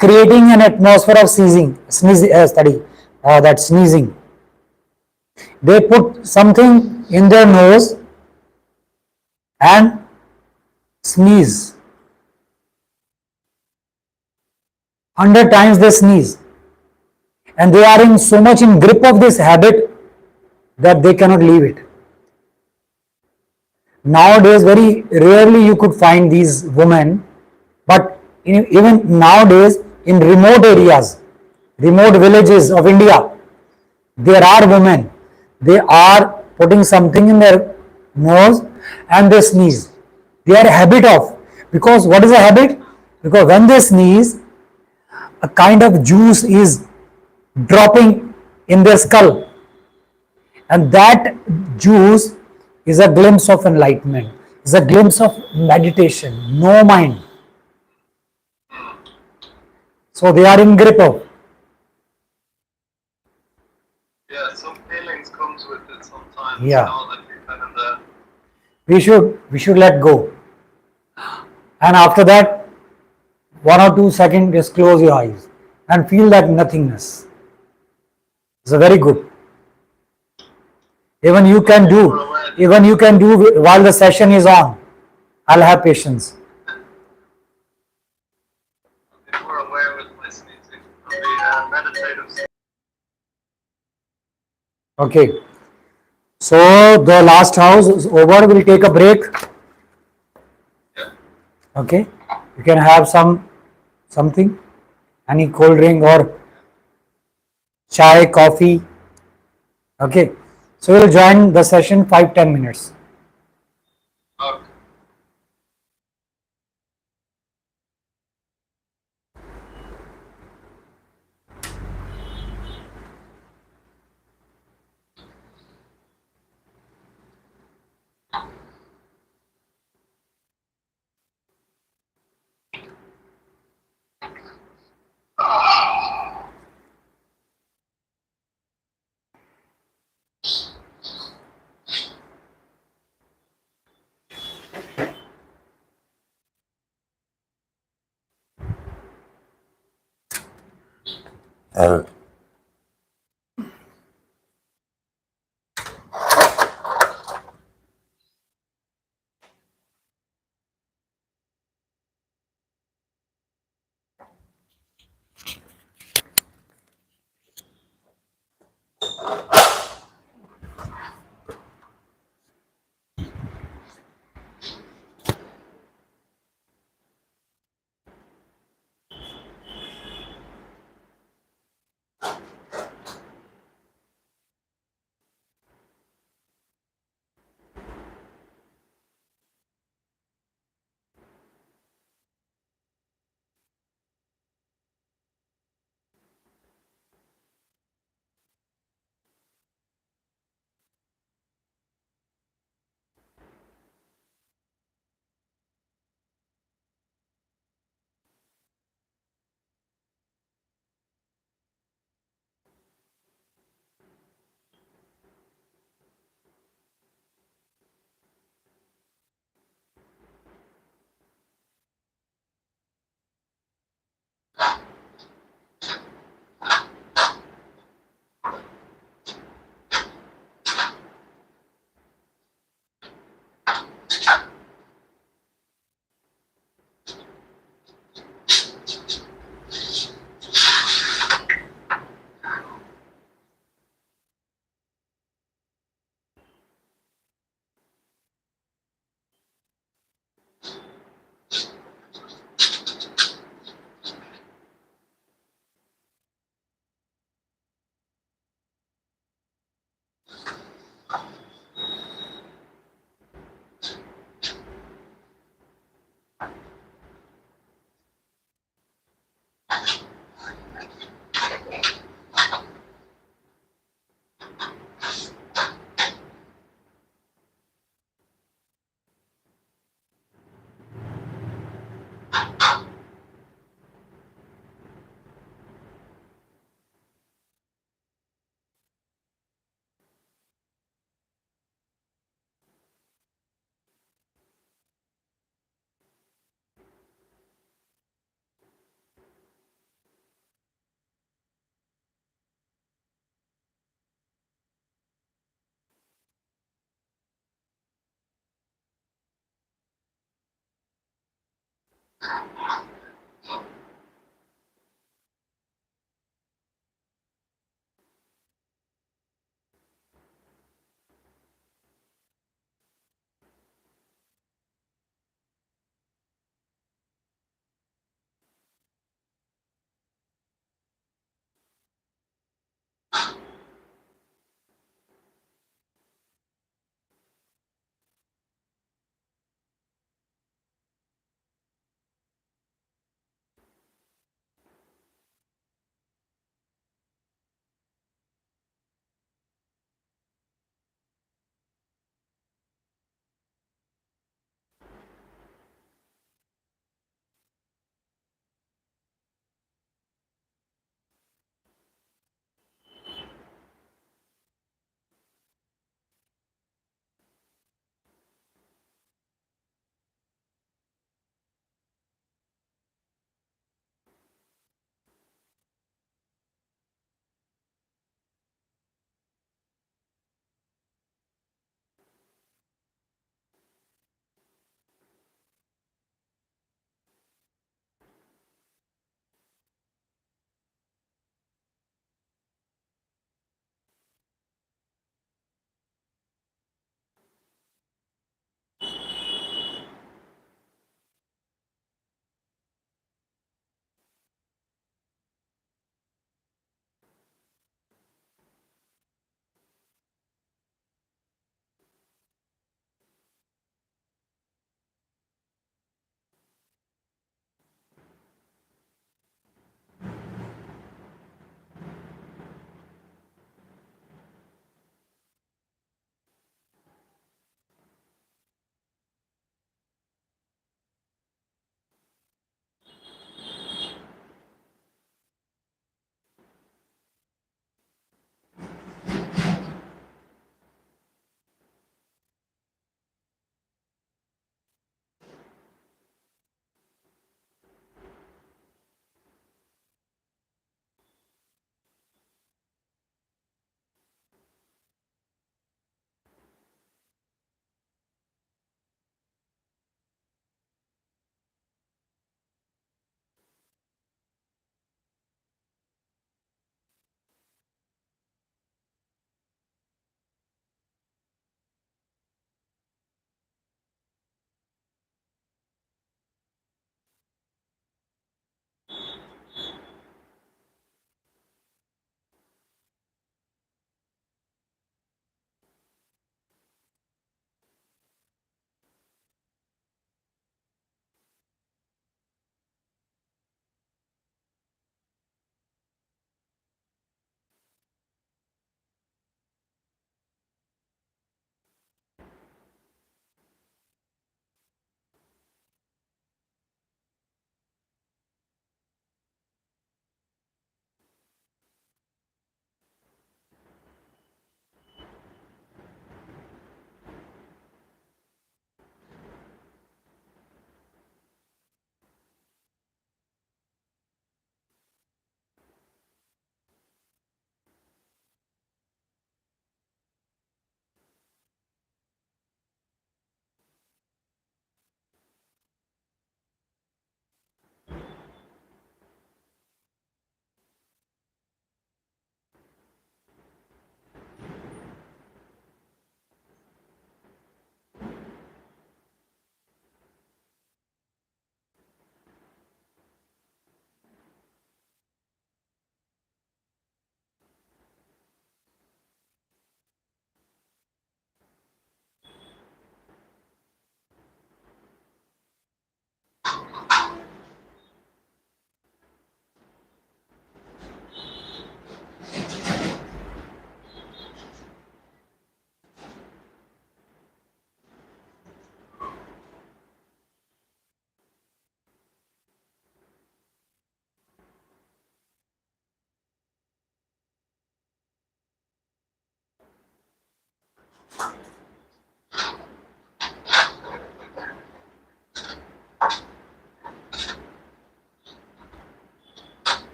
creating an atmosphere of sneezing. They put something in their nose and sneeze. 100 times they sneeze, and they are in so much in grip of this habit that they cannot leave it. Nowadays, very rarely you could find these women, but even nowadays in remote areas, remote villages of India, there are women. They are putting something in their nose and they sneeze. They are a habit of, because what is a habit? Because when they sneeze, a kind of juice is dropping in their skull, and that juice is a glimpse of enlightenment, is a glimpse of meditation, no mind. So they are in grip of. Yeah, some feelings comes with it sometimes. Yeah. You know, like you kind of We should let go, and after that 1 or 2 seconds just close your eyes and feel that nothingness. It's a very good. Even you can do while the session is on. I'll have patience. be more aware with my sneezing. I'll be meditative. Okay. So the last house is over. We'll take a break. Yeah. Okay. You can have something, any cold drink or chai, coffee. Okay. So we'll join the session 5-10 minutes. Okay.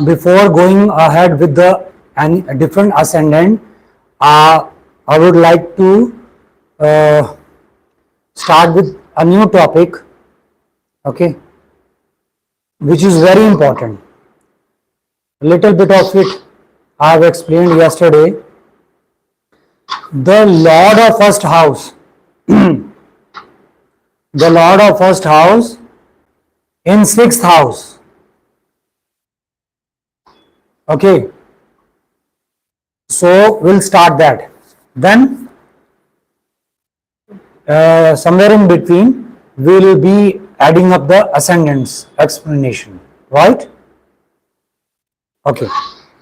before going ahead with the different ascendant, I would like to start with a new topic, okay, which is very important. A little bit of it I have explained yesterday. The Lord of First House, the Lord of First House in Sixth House, okay. So we'll start that. Then somewhere in between we will be adding up the ascendants explanation, right? Okay,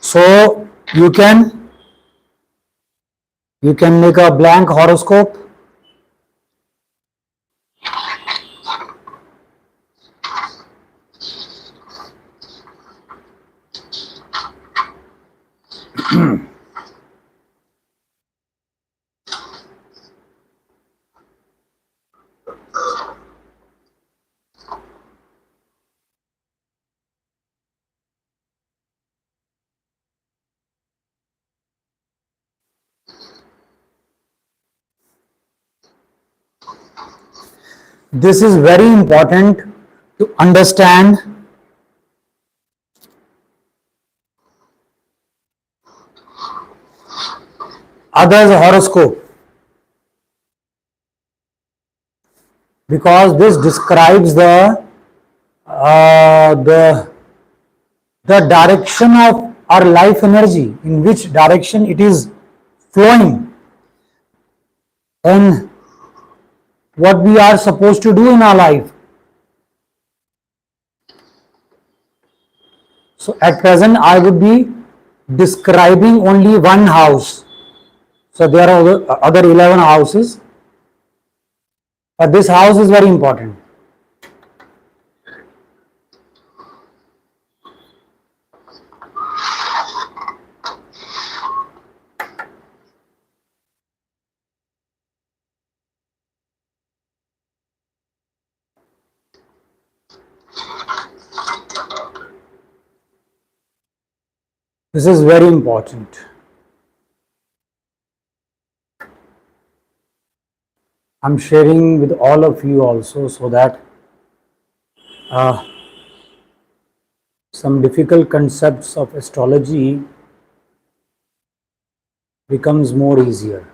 so you can make a blank horoscope. This is very important to understand others horoscope, because this describes the the direction of our life energy, in which direction it is flowing, and what we are supposed to do in our life. So at present I would be describing only one house. So there are other 11 houses, but this house is very important. This is very important. I'm sharing with all of you also, so that uh, some difficult concepts of astrology becomes more easier.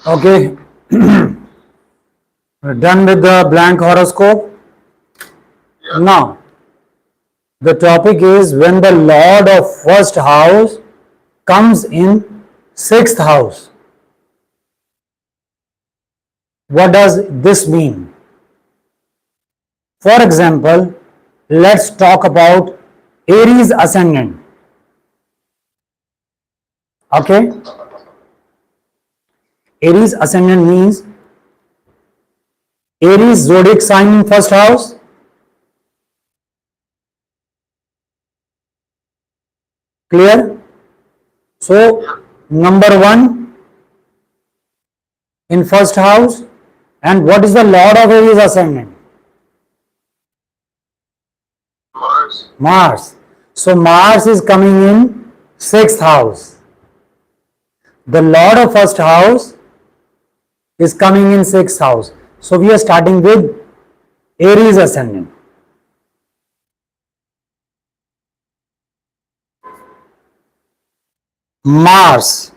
Okay, we're done with the blank horoscope. Now, the topic is when the Lord of first house comes in sixth house. What does this mean? For example, let's talk about Aries ascendant. Okay, Aries ascendant means Aries zodiac sign in first house. Clear? So, number one in first house, and what is the Lord of Aries ascendant? Mars. Mars. So, Mars is coming in sixth house. The Lord of first house is coming in sixth house. So, we are starting with Aries ascendant. Mars,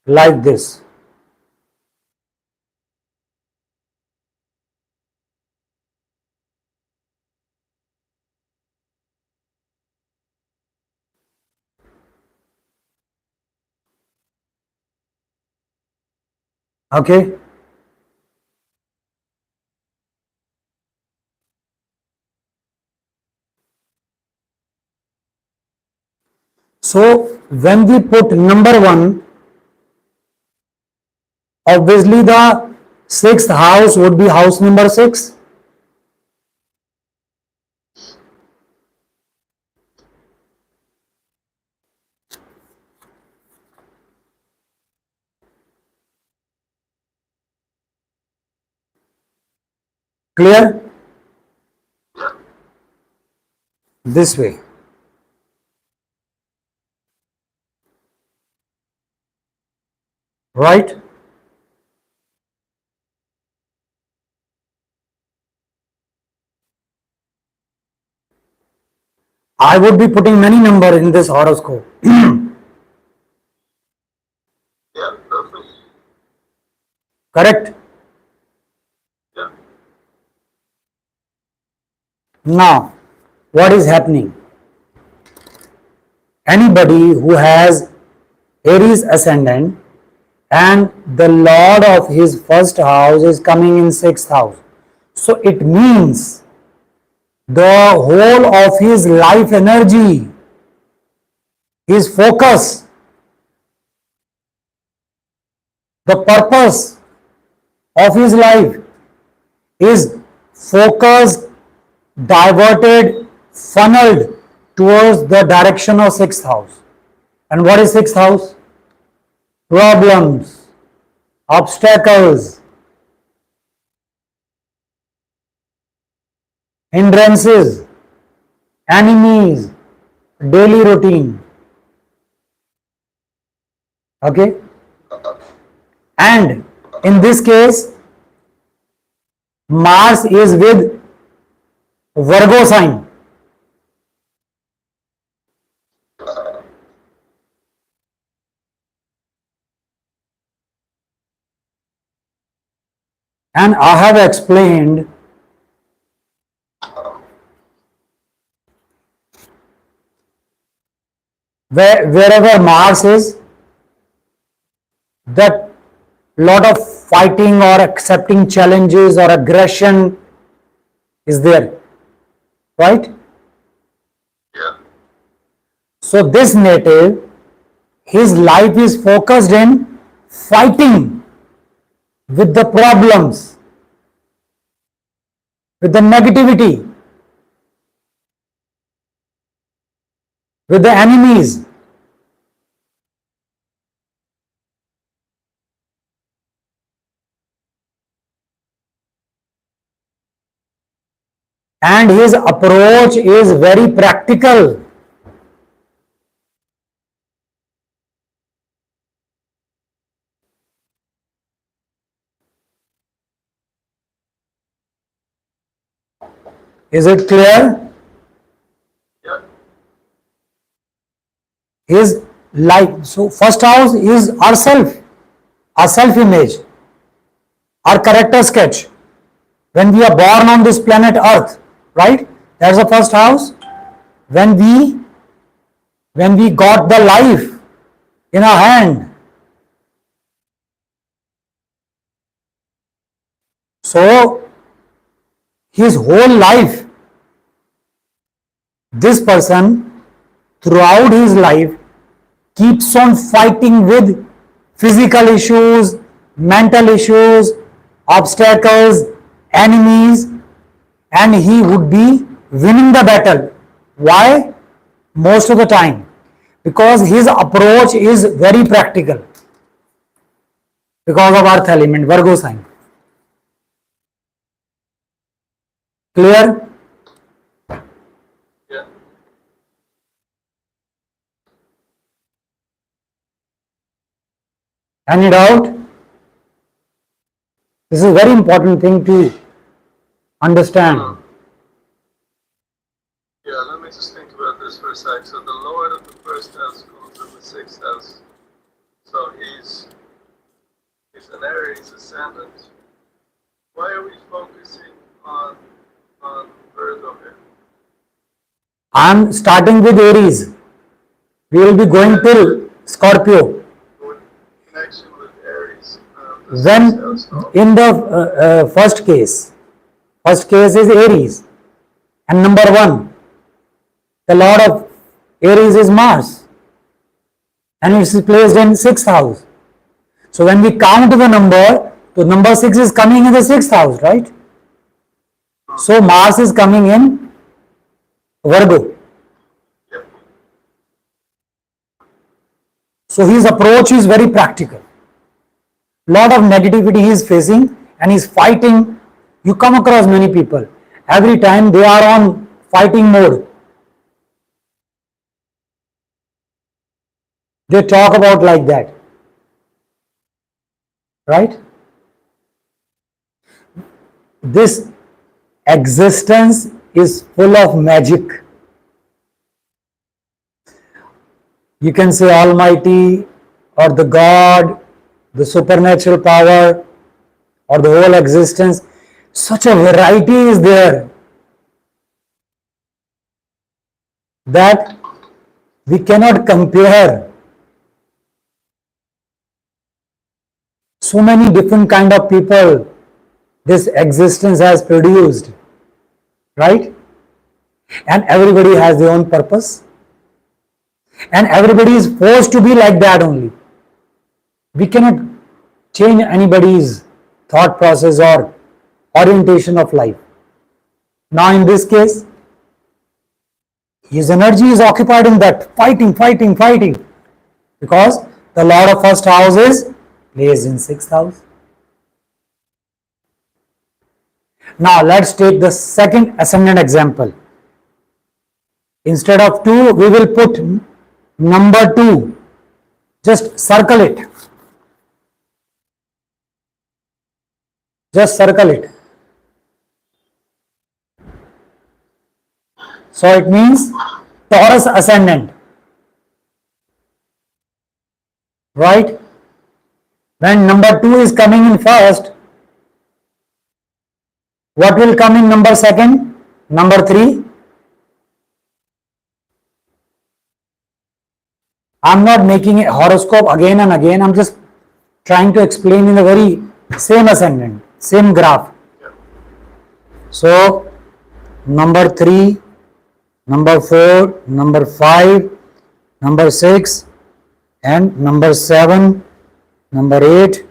like this. Okay. So when we put number 1, obviously the 6th house would be house number 6. Clear? This way. Right? I would be putting many number in this horoscope. Yeah, perfect. Correct? Yeah. Now, what is happening? Anybody who has Aries ascendant and the lord of his first house is coming in 6th house. So it means the whole of his life energy, his focus, the purpose of his life is focused, diverted, funneled towards the direction of 6th house. And what is 6th house? Problems, obstacles, hindrances, enemies, daily routine. Okay? And in this case, Mars is with Virgo sign. And I have explained wherever Mars is, that lot of fighting or accepting challenges or aggression is there, right? Yeah. So this native, his life is focused in fighting with the problems, with the negativity, with the enemies. And his approach is very practical. Is it clear? Yeah. His life. So first house is ourself, our self-image, our character sketch. When we are born on this planet Earth, right? That's the first house. When we got the life in our hand. So his whole life, this person throughout his life keeps on fighting with physical issues, mental issues, obstacles, enemies, and he would be winning the battle. Why? Most of the time. Because his approach is very practical. Because of earth element, Virgo sign. Clear? Yeah. Any doubt? This is a very important thing to understand. Yeah, let me just think about this for a sec. So the Lord of the first house comes in the 6th house. So he's an Aries ascendant. Why are we focusing on Virgo here? I'm starting with Aries. We will be going till Scorpio. With connection with Aries, When Yes, no. in the first case is Aries, and number 1, the lord of Aries is Mars, and it is placed in 6th house. So when we count the number 6 is coming in the 6th house, right? So Mars is coming in Virgo. Yep. So his approach is very practical. Lot of negativity he is facing and he is fighting. You come across many people. Every time they are on fighting mode. They talk about like that. Right? This existence is full of magic. You can say Almighty or the God, the supernatural power, or the whole existence. Such a variety is there that we cannot compare. So many different kind of people this existence has produced, right? And everybody has their own purpose, and everybody is forced to be like that only. We cannot change anybody's thought process or orientation of life. Now in this case, his energy is occupied in that fighting, because the lord of first house is placed in 6th house. Now let's take the second ascendant example. Instead of 2, we will put number 2. Just circle it. Just circle it. So it means Taurus ascendant. Right? When number 2 is coming in first, what will come in number 2nd? Number 3? I'm not making a horoscope again and again. I'm just trying to explain in the very same ascendant, same graph. So, number 3, number 4, number 5, number 6, and number 7, number 8,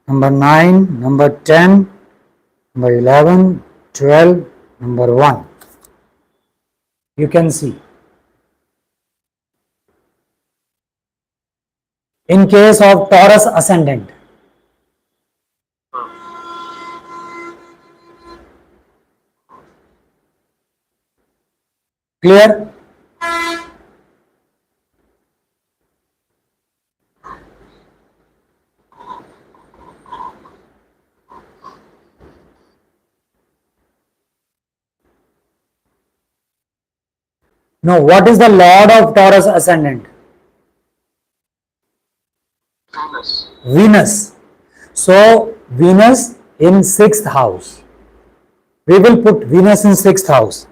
number 9, number 10, number 11, 12, number 1. You can see. In case of Taurus ascendant, clear? No, what is the lord of Taurus ascendant? Venus. Venus. So Venus in 6th house. We will put Venus in 6th house.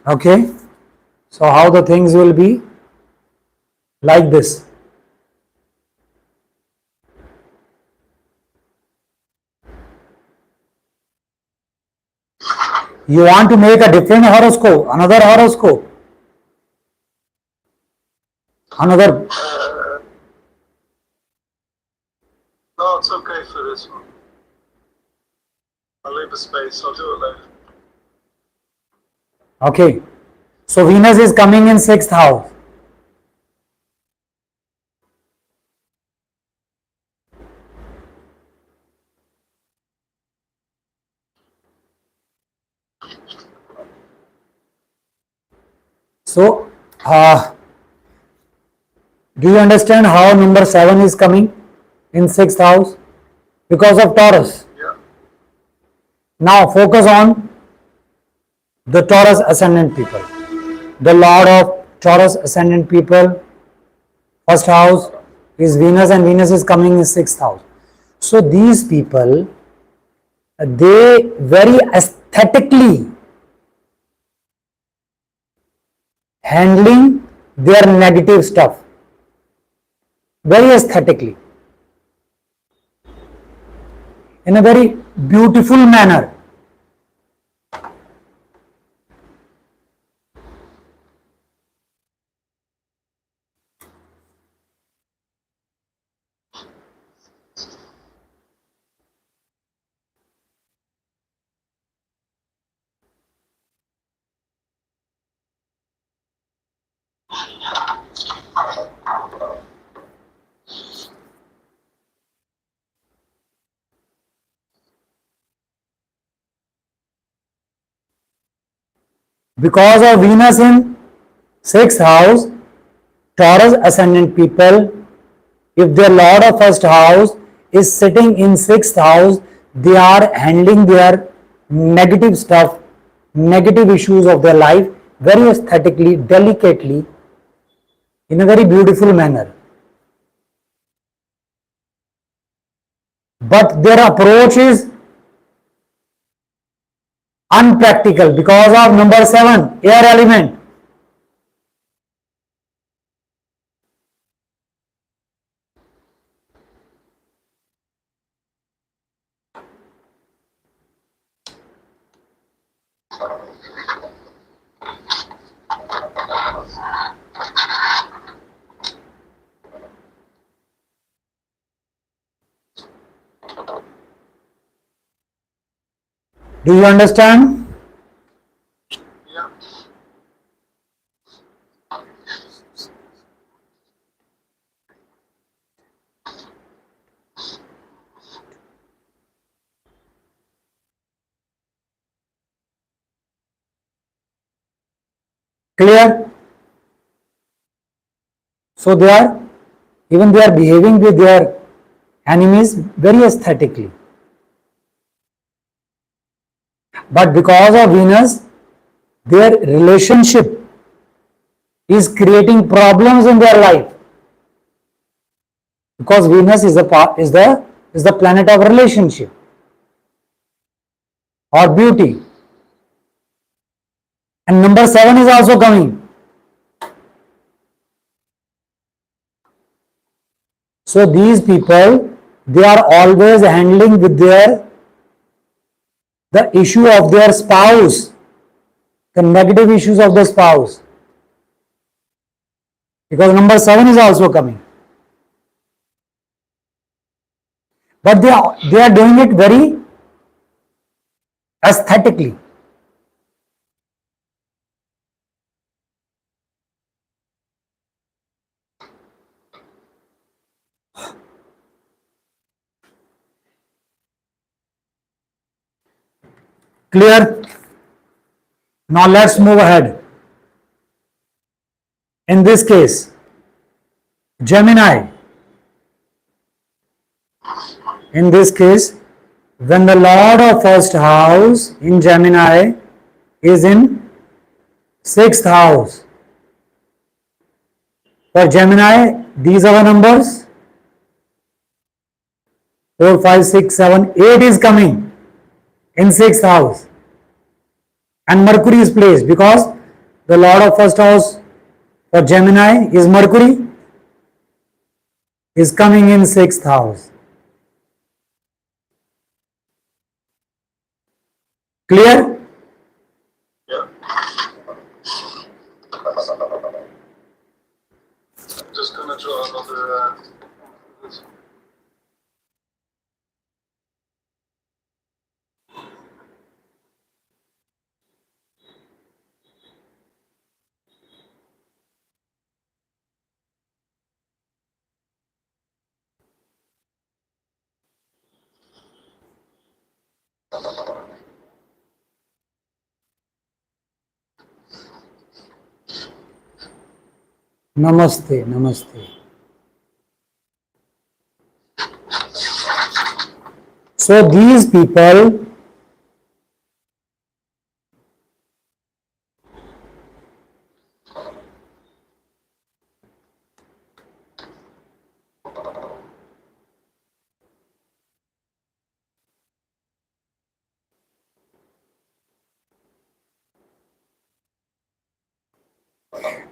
Okay. So how the things will be? Like this. You want to make a different horoscope, another horoscope, another. No, it's okay for this one. I'll leave a space. I'll do it later. Okay. So Venus is coming in 6th house. So, do you understand how number 7 is coming in 6th house? Because of Taurus. Yeah. Now focus on the Taurus ascendant people. The lord of Taurus ascendant people, First house is Venus and Venus is coming in sixth house. So these people, they very aesthetically handling their negative stuff, very aesthetically, in a very beautiful manner. Because of Venus in sixth house, Taurus ascendant people, if their Lord of first house is sitting in sixth house, they are handling their negative stuff, negative issues of their life very aesthetically, delicately, in a very beautiful manner. But their approach is unpractical because of number 7, air element. Do you understand? Yeah. Clear? So they are, even they are behaving with their enemies very aesthetically. But because of Venus, their relationship is creating problems in their life. Because Venus is the planet of relationship or beauty. And number 7 is also coming. So these people, they are always handling with the issue of their spouse, the negative issues of the spouse. Because number 7 is also coming. But they are doing it very aesthetically. Clear? Now let's move ahead. In this case, Gemini. In this case, when the Lord of first house in Gemini is in sixth house. For Gemini, these are the numbers 4, 5, 6, 7, 8 is coming in sixth house. And Mercury is placed because the Lord of first house for Gemini is Mercury, is coming in sixth house. Clear? Yeah. I'm just gonna draw another. This one. Namaste, namaste. So these people,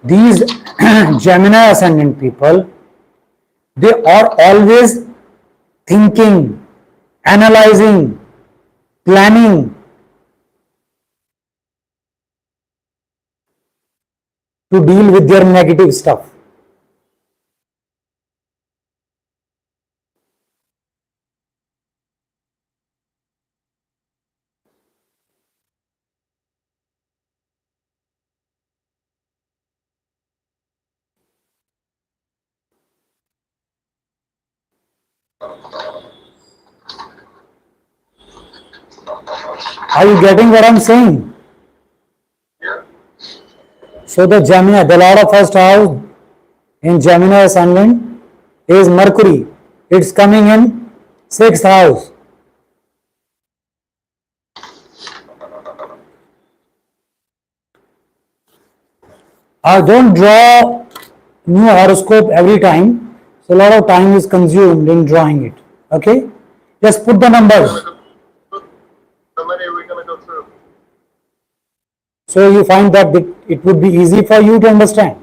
these Gemini ascendant people, they are always thinking, analyzing, planning to deal with their negative stuff. Are you getting what I'm saying? Yeah. So the Gemini, the Lord of first house in Gemini ascendant is Mercury. It's coming in sixth house. I don't draw new horoscope every time, so a lot of time is consumed in drawing it. Okay, just put the numbers. How many are we going to go through? So you find that it would be easy for you to understand.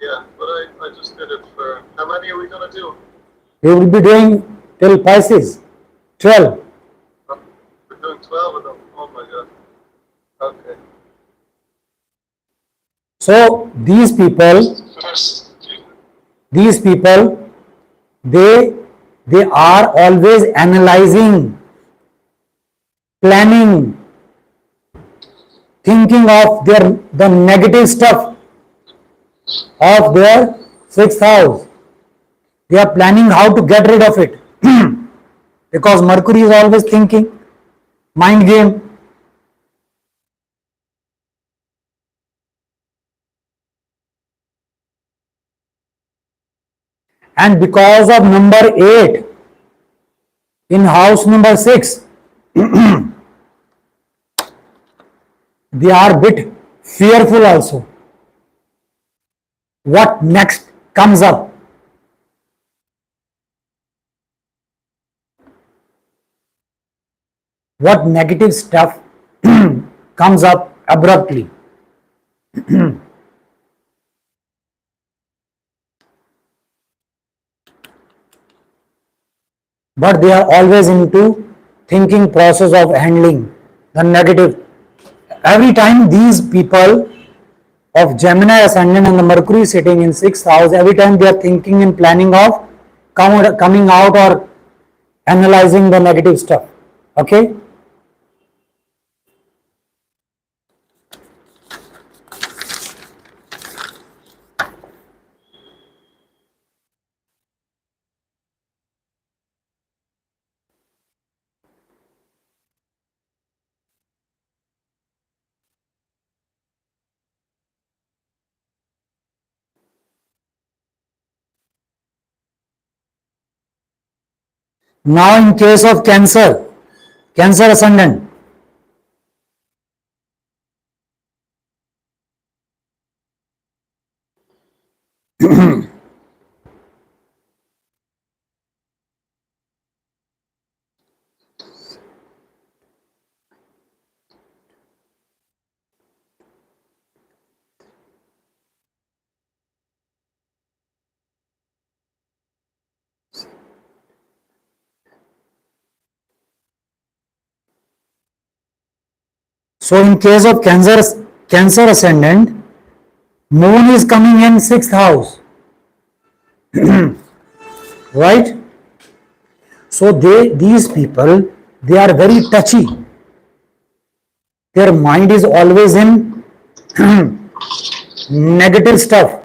Yeah, but I just did it for. How many are we going to do? We will be doing till Pisces, 12. We're doing 12 of them. Oh my god. Okay. So these people, they are always analyzing, planning, thinking of the negative stuff of their sixth house. They are planning how to get rid of it because Mercury is always thinking, mind game. And because of number 8 in house number 6, they are a bit fearful also. What next comes up? What negative stuff comes up abruptly? But they are always into thinking process of handling the negative. Every time these people of Gemini ascendant and the Mercury sitting in sixth house, every time they are thinking and planning of coming out or analyzing the negative stuff. Okay. Now in case of Cancer ascendant, so in case of Cancer ascendant, Moon is coming in sixth house, right? So these people, they are very touchy. Their mind is always in negative stuff.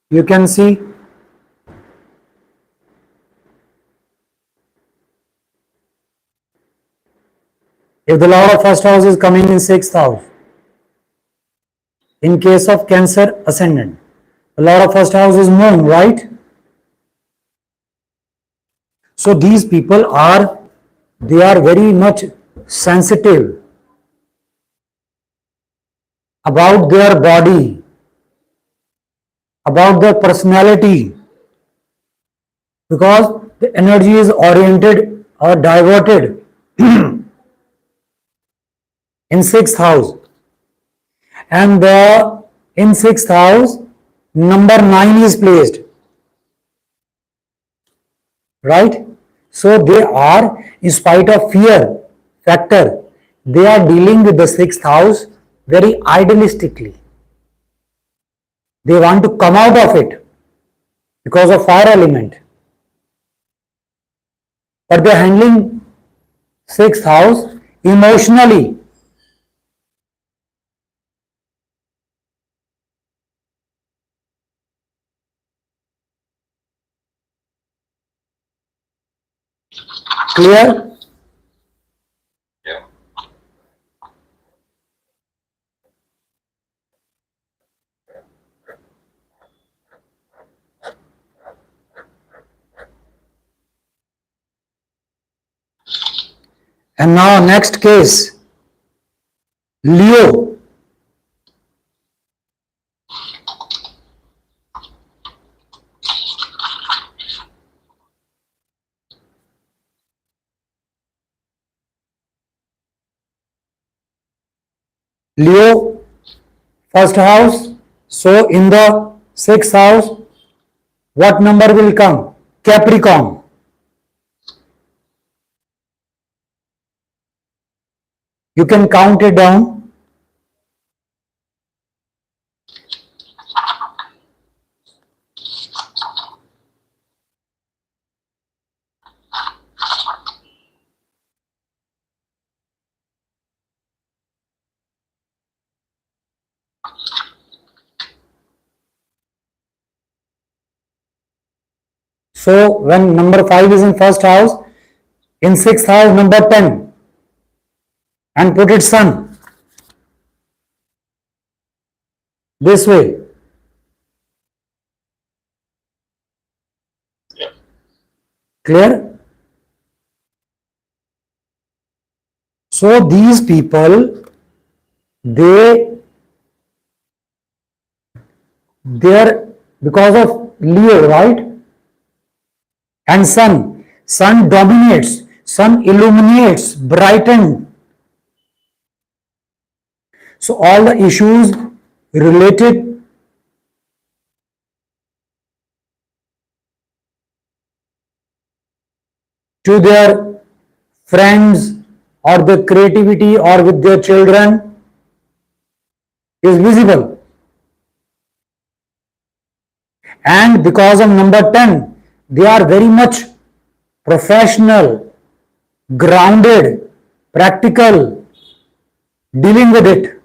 You can see if the Lord of first house is coming in sixth house, in case of Cancer ascendant, the Lord of first house is Moon, right? So these people they are very much sensitive about their body, about their personality, because the energy is oriented or diverted in sixth house, and the in sixth house number 9 is placed, right? So they are, in spite of fear factor, they are dealing with the sixth house very idealistically. They want to come out of it because of fire element, but they are handling sixth house emotionally. Clear? Yeah. And now next case, Leo. Leo, first house. So in the sixth house, what number will come? Capricorn. You can count it down. So when number 5 is in first house, in sixth house number 10, and put it sun this way. Yeah. Clear? So these people, they're because of Leo, right? And sun dominates, sun illuminates, brightens. So all the issues related to their friends or the creativity or with their children is visible. And because of number 10, they are very much professional, grounded, practical, dealing with it.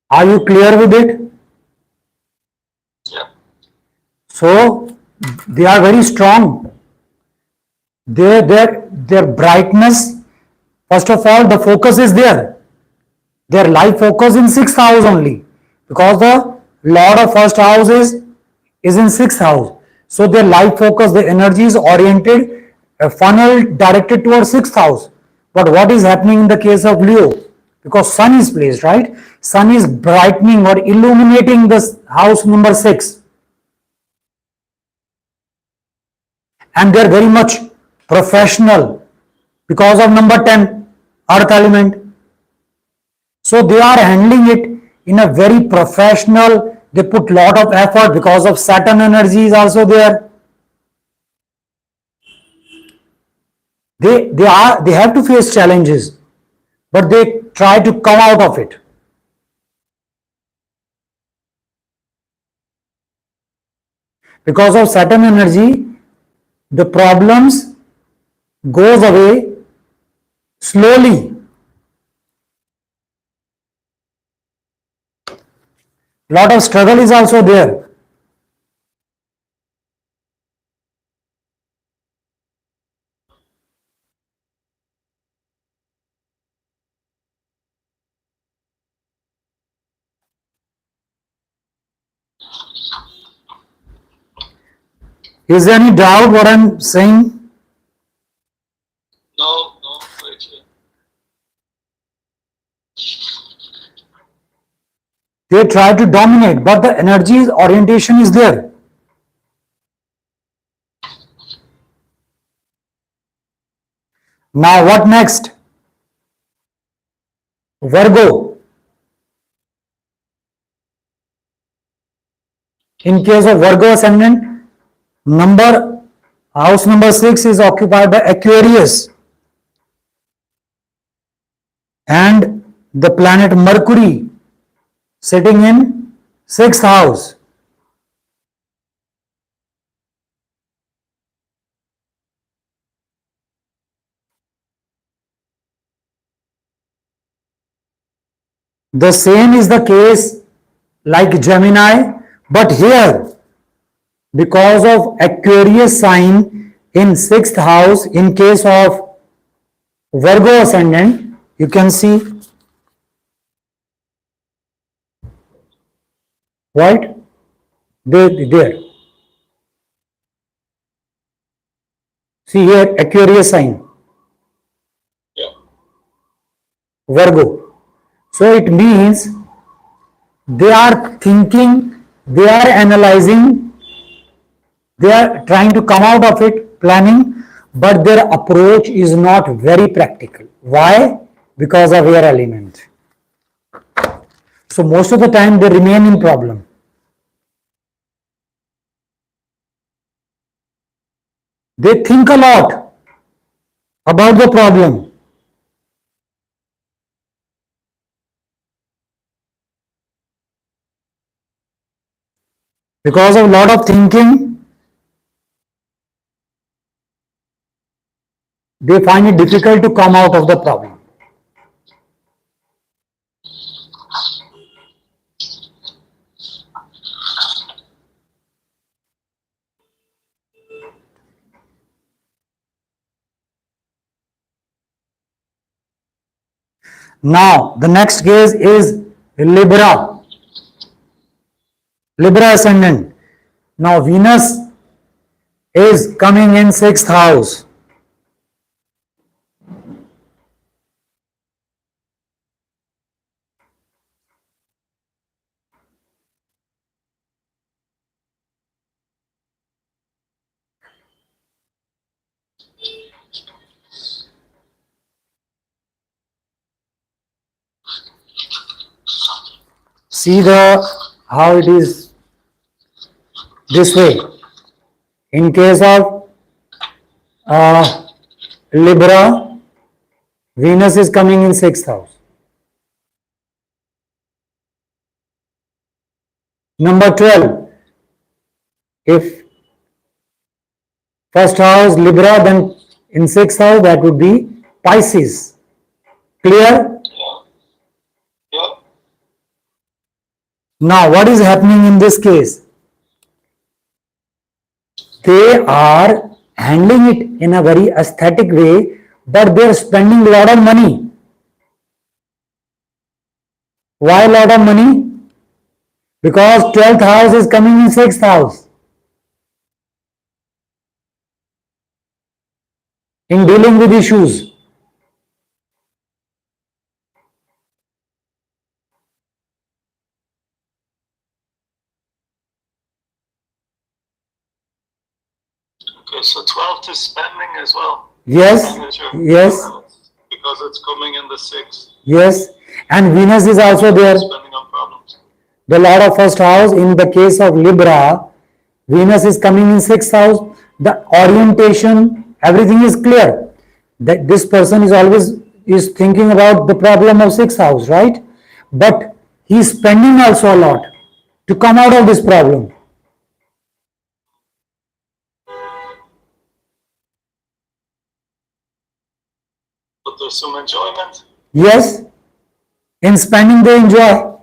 Are you clear with it? Yeah. So they are very strong. Their brightness, first of all, the focus is there. Their life focus in sixth house only, because the Lord of first house is in sixth house. So their life focus, the energy is oriented, a funnel directed towards sixth house. But what is happening in the case of Leo? Because sun is placed, right? Sun is brightening or illuminating this house number 6. And they are very much professional because of number 10, earth element. So they are handling it in a very professional, they put lot of effort because of Saturn energy is also there. They have to face challenges, but they try to come out of it. Because of Saturn energy, the problems goes away slowly. Lot of struggle is also there. Is there any doubt what I'm saying? No, very clear. They try to dominate, but the energy orientation is there. Now what next? Virgo. In case of Virgo ascendant, house number 6 is occupied by Aquarius, and the planet Mercury sitting in 6th house. The same is the case like Gemini, but here, because of Aquarius sign in 6th house, in case of Virgo ascendant, you can see right there. See here, Aquarius sign, Yeah. Virgo. So it means they are thinking, they are analyzing, they are trying to come out of it, planning, but their approach is not very practical. Why? Because of air element. So most of the time they remain in problem. They think a lot about the problem. Because of a lot of thinking, they find it difficult to come out of the problem. Now, the next case is Libra. Libra ascendant. Now, Venus is coming in 6th house. See how it is this way. In case of Libra, Venus is coming in 6th house. Number 12, if first house Libra, then in 6th house that would be Pisces. Clear? Yeah. Now what is happening in this case? They are handling it in a very aesthetic way, but they are spending a lot of money. Why a lot of money? Because 12th house is coming in 6th house. In dealing with issues. Okay, so 12th is spending as well. Yes, yes, Because it's coming in the 6th. yes. And Venus is also there. Spending on problems. The Lord of first house, in the case of Libra, Venus is coming in 6th house. The orientation, everything is clear. That this person is always thinking about the problem of 6th house, right? But he is spending also a lot to come out of this problem. But there's some enjoyment. Yes, in spending they enjoy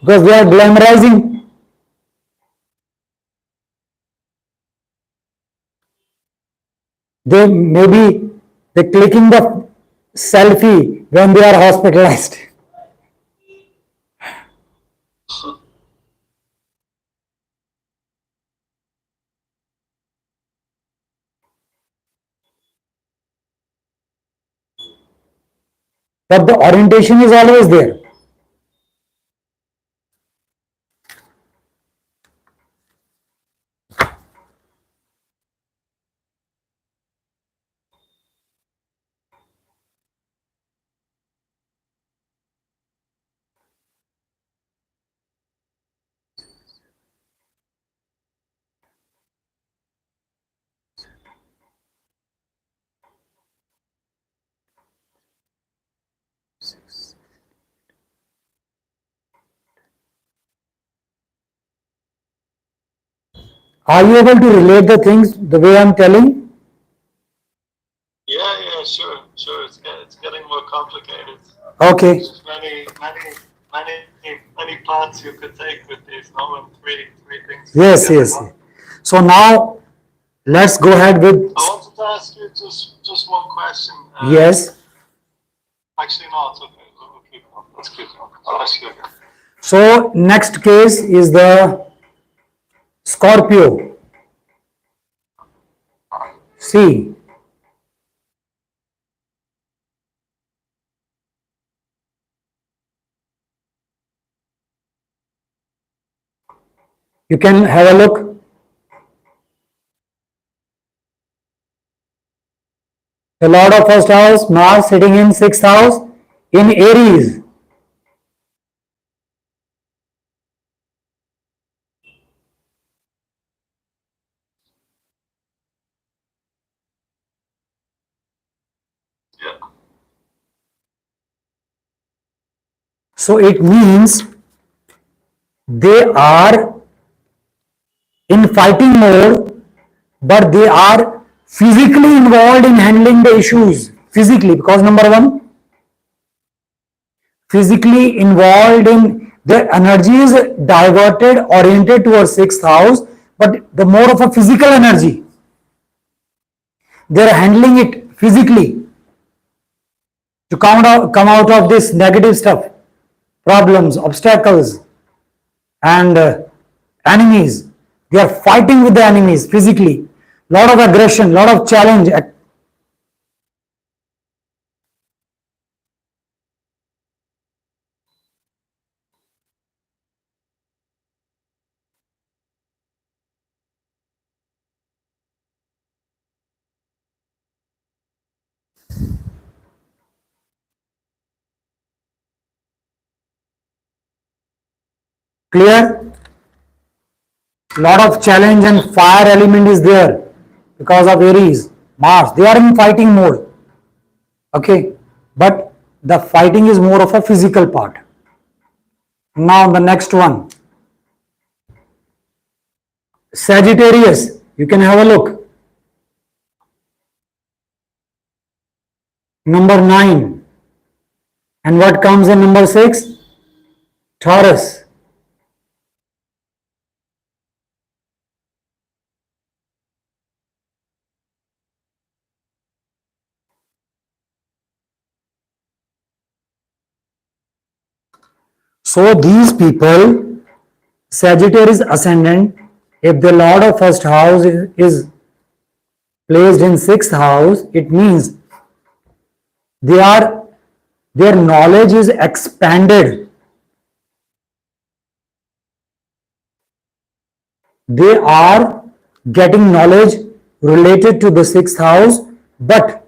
because they are glamorizing. They maybe they're clicking the selfie when they are hospitalized. but the orientation is always there. Are you able to relate the things the way I'm telling? Yeah, sure. It's getting more complicated. Okay. There's many paths you could take with these. No, and three things. Yes, together, yes. no? So now let's go ahead with. I wanted to ask you just one question. Yes. Actually, no, it's okay. We'll keep on. Let's keep on. I'll ask you again. So next case is the Scorpio. See, you can have a look. The Lord of First House, Mars sitting in Sixth House in Aries. Yeah. So it means they are in fighting mode, but they are physically involved in handling the issues. Physically, because number one, physically involved in their energy is diverted, oriented towards sixth house, but the more of a physical energy. They are handling it physically to come out of this negative stuff, problems, obstacles, and enemies. They are fighting with the enemies physically. Lot of aggression, lot of challenge. Clear? Lot of challenge and fire element is there because of Aries, Mars. They are in fighting mode. Okay, but the fighting is more of a physical part. Now the next one, Sagittarius. You can have a look. Number 9. And what comes in number 6? Taurus. So these people, Sagittarius ascendant, if the Lord of first house is placed in sixth house, it means they are their knowledge is expanded. They are getting knowledge related to the sixth house, but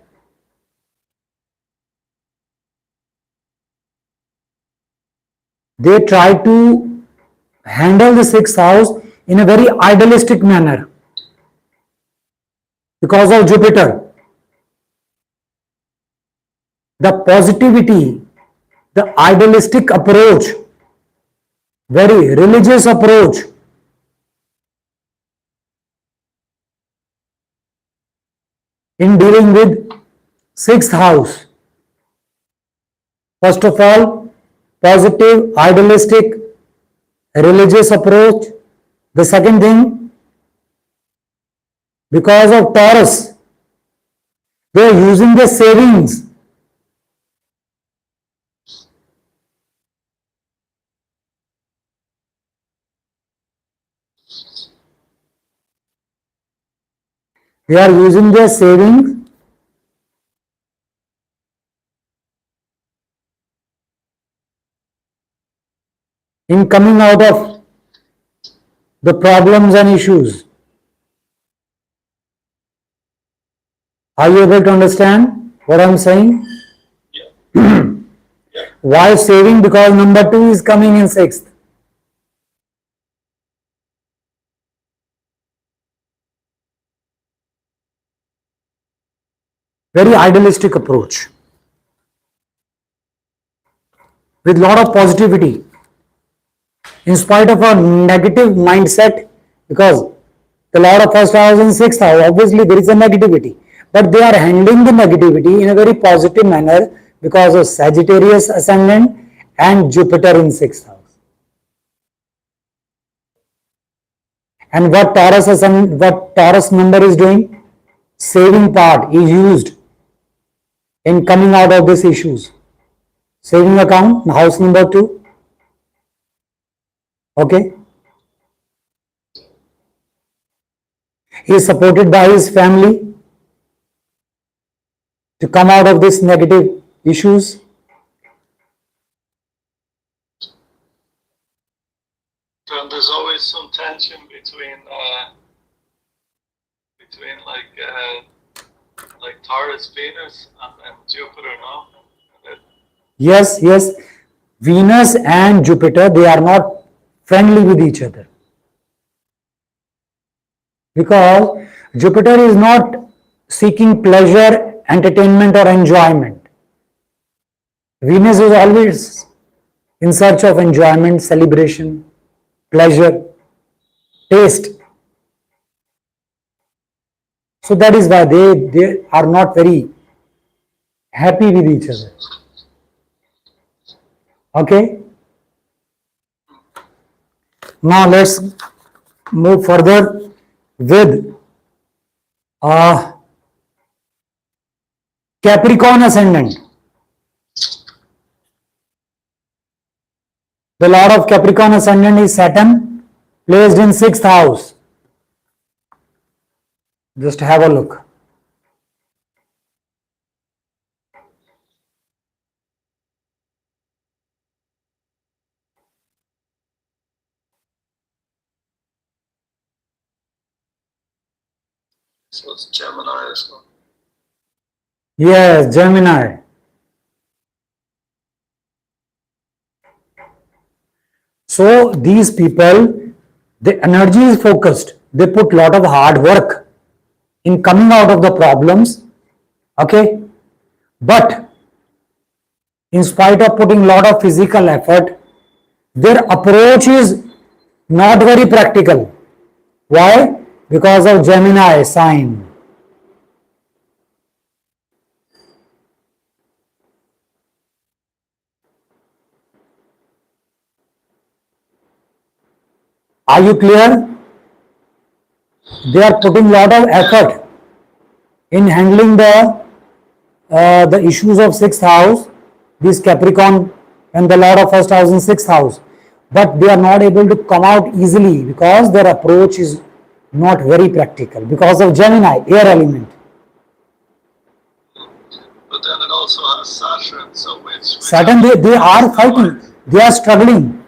they try to handle the sixth house in a very idealistic manner because of Jupiter. The positivity, the idealistic approach, very religious approach, in dealing with sixth house. First of all, positive, idealistic, religious approach. The second thing, because of Taurus, they are using their savings. They are using their savings in coming out of the problems and issues. Are you able to understand what I'm saying? Yeah. Why saving? Because number 2 is coming in 6th. Very idealistic approach with lot of positivity in spite of a negative mindset, because the Lord of first house and sixth house, obviously there is a negativity, but they are handling the negativity in a very positive manner because of Sagittarius ascendant and Jupiter in sixth house. And what Taurus number is doing? Saving part is used in coming out of these issues. Saving account, house number 2. Okay. He is supported by his family to come out of these negative issues. And there's always some tension between like Taurus, Venus, and Jupiter, no? Yes. Venus and Jupiter, they are not friendly with each other. Because Jupiter is not seeking pleasure, entertainment or enjoyment. Venus is always in search of enjoyment, celebration, pleasure, taste. So that is why they are not very happy with each other. Okay. Now let's move further with Capricorn ascendant. The Lord of Capricorn ascendant is Saturn, placed in sixth house. Just have a look. So it's Gemini as well. Yes, Gemini. So these people, the energy is focused. They put lot of hard work in coming out of the problems. Okay. But in spite of putting lot of physical effort, their approach is not very practical. Why? Because of Gemini sign. Are you clear? They are putting lot of effort in handling the issues of sixth house, this Capricorn and the Lord of first house in sixth house, but they are not able to come out easily because their approach is not very practical because of Gemini, air element. But then it also has Saturn, so which Saturn, they are fighting, they are struggling,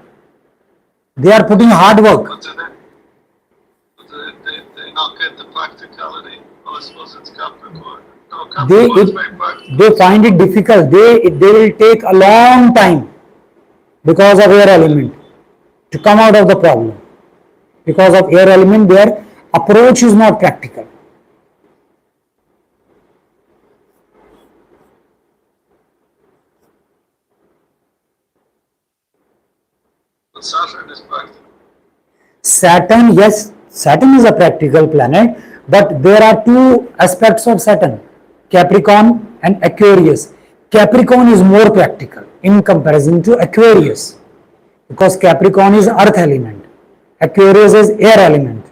they are putting hard work. But they not get the practicality. Oh, I suppose it's Capricorn. No, Capricorn is very practical. They find it difficult. They will take a long time because of air element to come out of the problem. Because of air element, their approach is not practical. But Saturn is practical. Saturn, yes, Saturn is a practical planet, but there are two aspects of Saturn, Capricorn and Aquarius. Capricorn is more practical in comparison to Aquarius because Capricorn is earth element, Aquarius is air element.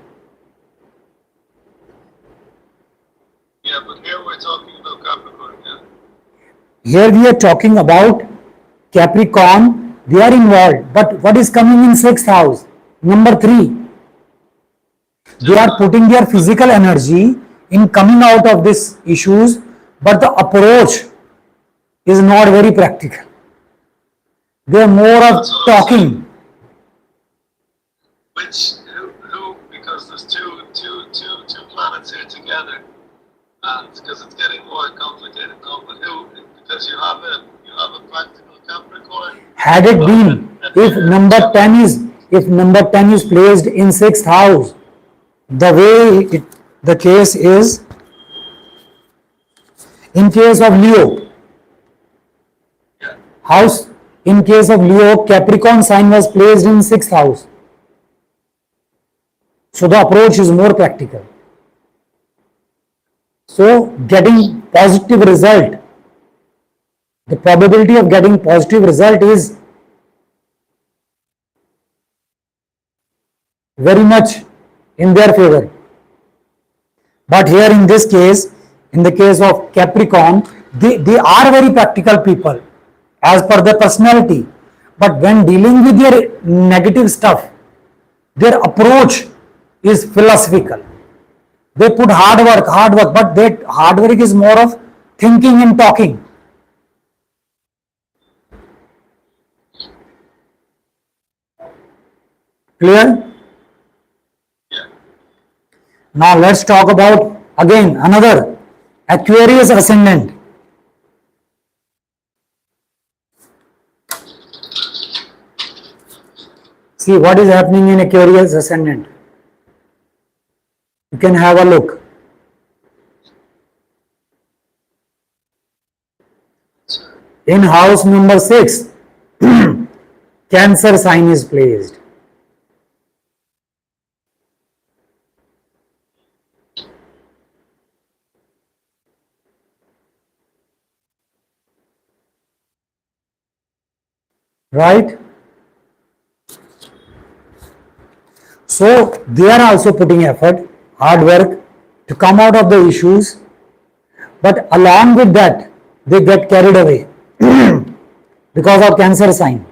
Yeah, but here we're talking about Capricorn, yeah? Here we are talking about Capricorn, they are involved, but what is coming in sixth house? Number 3. They are putting their physical energy in coming out of these issues, but the approach is not very practical. They are more of talking. Who, because there's two planets here together, and because it's getting more complicated now, but who, because you have a practical Capricorn. Had it been, if number 10 is placed in sixth house, the way the case is, in case of Leo, Yeah. house, in case of Leo, Capricorn sign was placed in sixth house. So the approach is more practical. So getting positive result, the probability of getting positive result is very much in their favor. But here in this case, in the case of Capricorn, they are very practical people as per their personality. But when dealing with their negative stuff, their approach is philosophical. They put hard work, but that hard work is more of thinking and talking. Clear? Yeah. Now let's talk about again another Aquarius ascendant. See what is happening in Aquarius ascendant. You can have a look. In house number 6, Cancer sign is placed. Right? So they are also putting effort, hard work to come out of the issues, but along with that, they get carried away because of Cancer sign.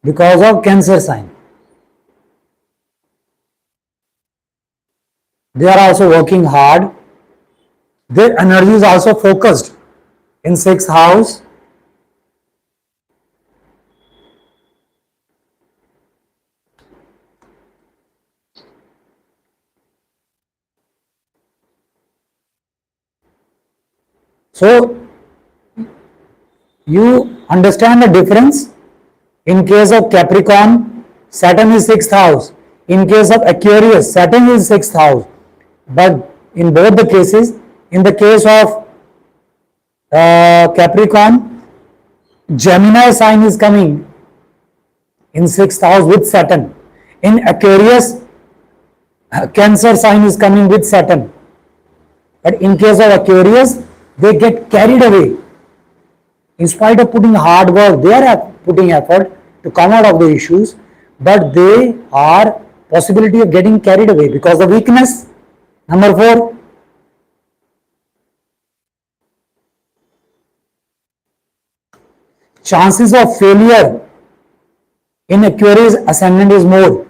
Because of Cancer sign. They are also working hard. Their energy is also focused in sixth house. So you understand the difference? In case of Capricorn, Saturn is sixth house. In case of Aquarius, Saturn is sixth house. But in both the cases, in the case of Capricorn, Gemini sign is coming in sixth house with Saturn. In Aquarius, Cancer sign is coming with Saturn. But in case of Aquarius, they get carried away. In spite of putting hard work, they are putting effort to come out of the issues, but they are possibility of getting carried away because of weakness. Number 4, chances of failure in Aquarius ascendant is more.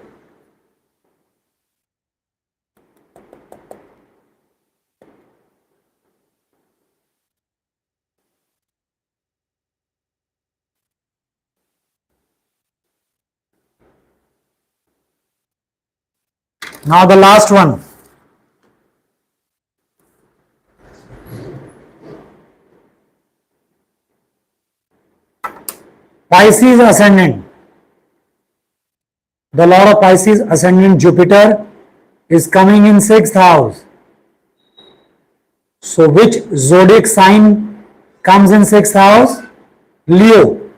Now the last one. Pisces ascendant. The Lord of Pisces ascendant Jupiter is coming in sixth house. So which zodiac sign comes in sixth house? Leo.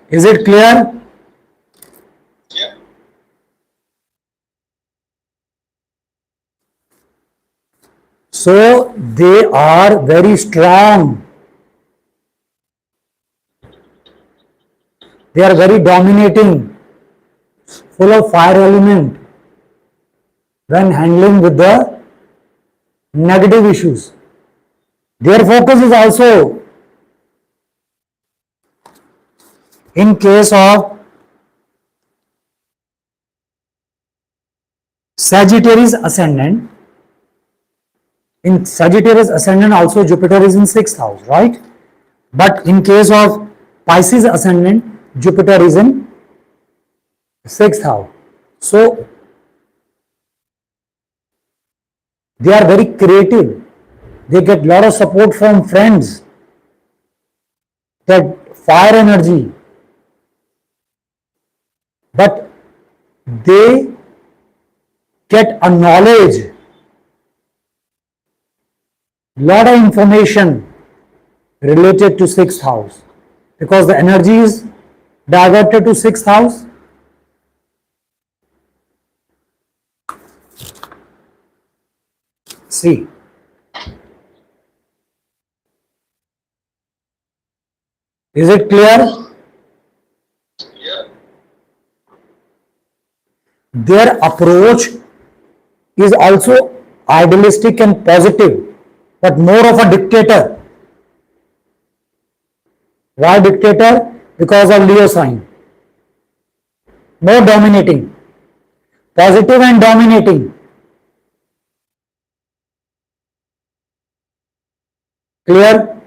Is it clear? Yeah. So they are very strong. They are very dominating, full of fire element when handling with the negative issues. Their focus is also, in case of Sagittarius ascendant, in Sagittarius ascendant also Jupiter is in 6th house, right? But in case of Pisces ascendant, Jupiter is in 6th house. So they are very creative. They get a lot of support from friends, that fire energy. But they get a knowledge, lot of information related to 6th house, because the energy is diverted to 6th house. See, is it clear? Yeah. Their approach is also idealistic and positive, but more of a dictator. Why dictator? Because of Leo sign. More dominating, positive and dominating. Clear?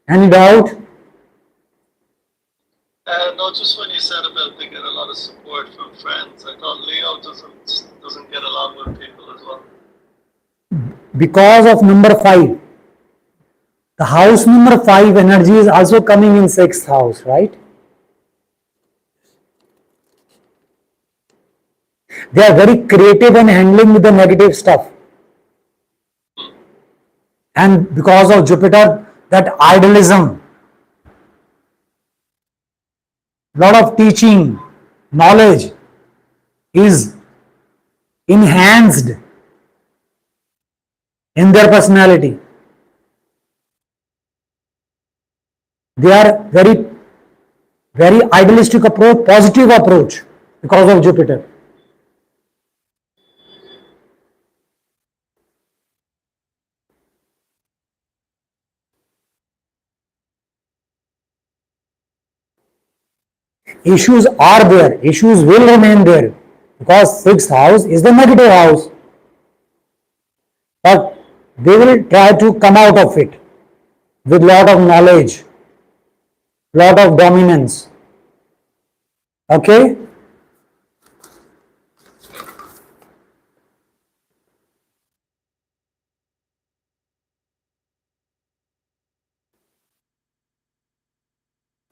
Any doubt? No, just when you said about they get a lot of support from friends, I thought Leo doesn't get along with people as well. Because of number 5. The house number 5 energy is also coming in 6th house, right? They are very creative and handling with the negative stuff. And because of Jupiter, that idealism, lot of teaching, knowledge is enhanced in their personality. They are very idealistic approach, positive approach because of Jupiter. Issues are there, issues will remain there, because 6th house is the negative house. But they will try to come out of it with lot of knowledge, lot of dominance. Okay?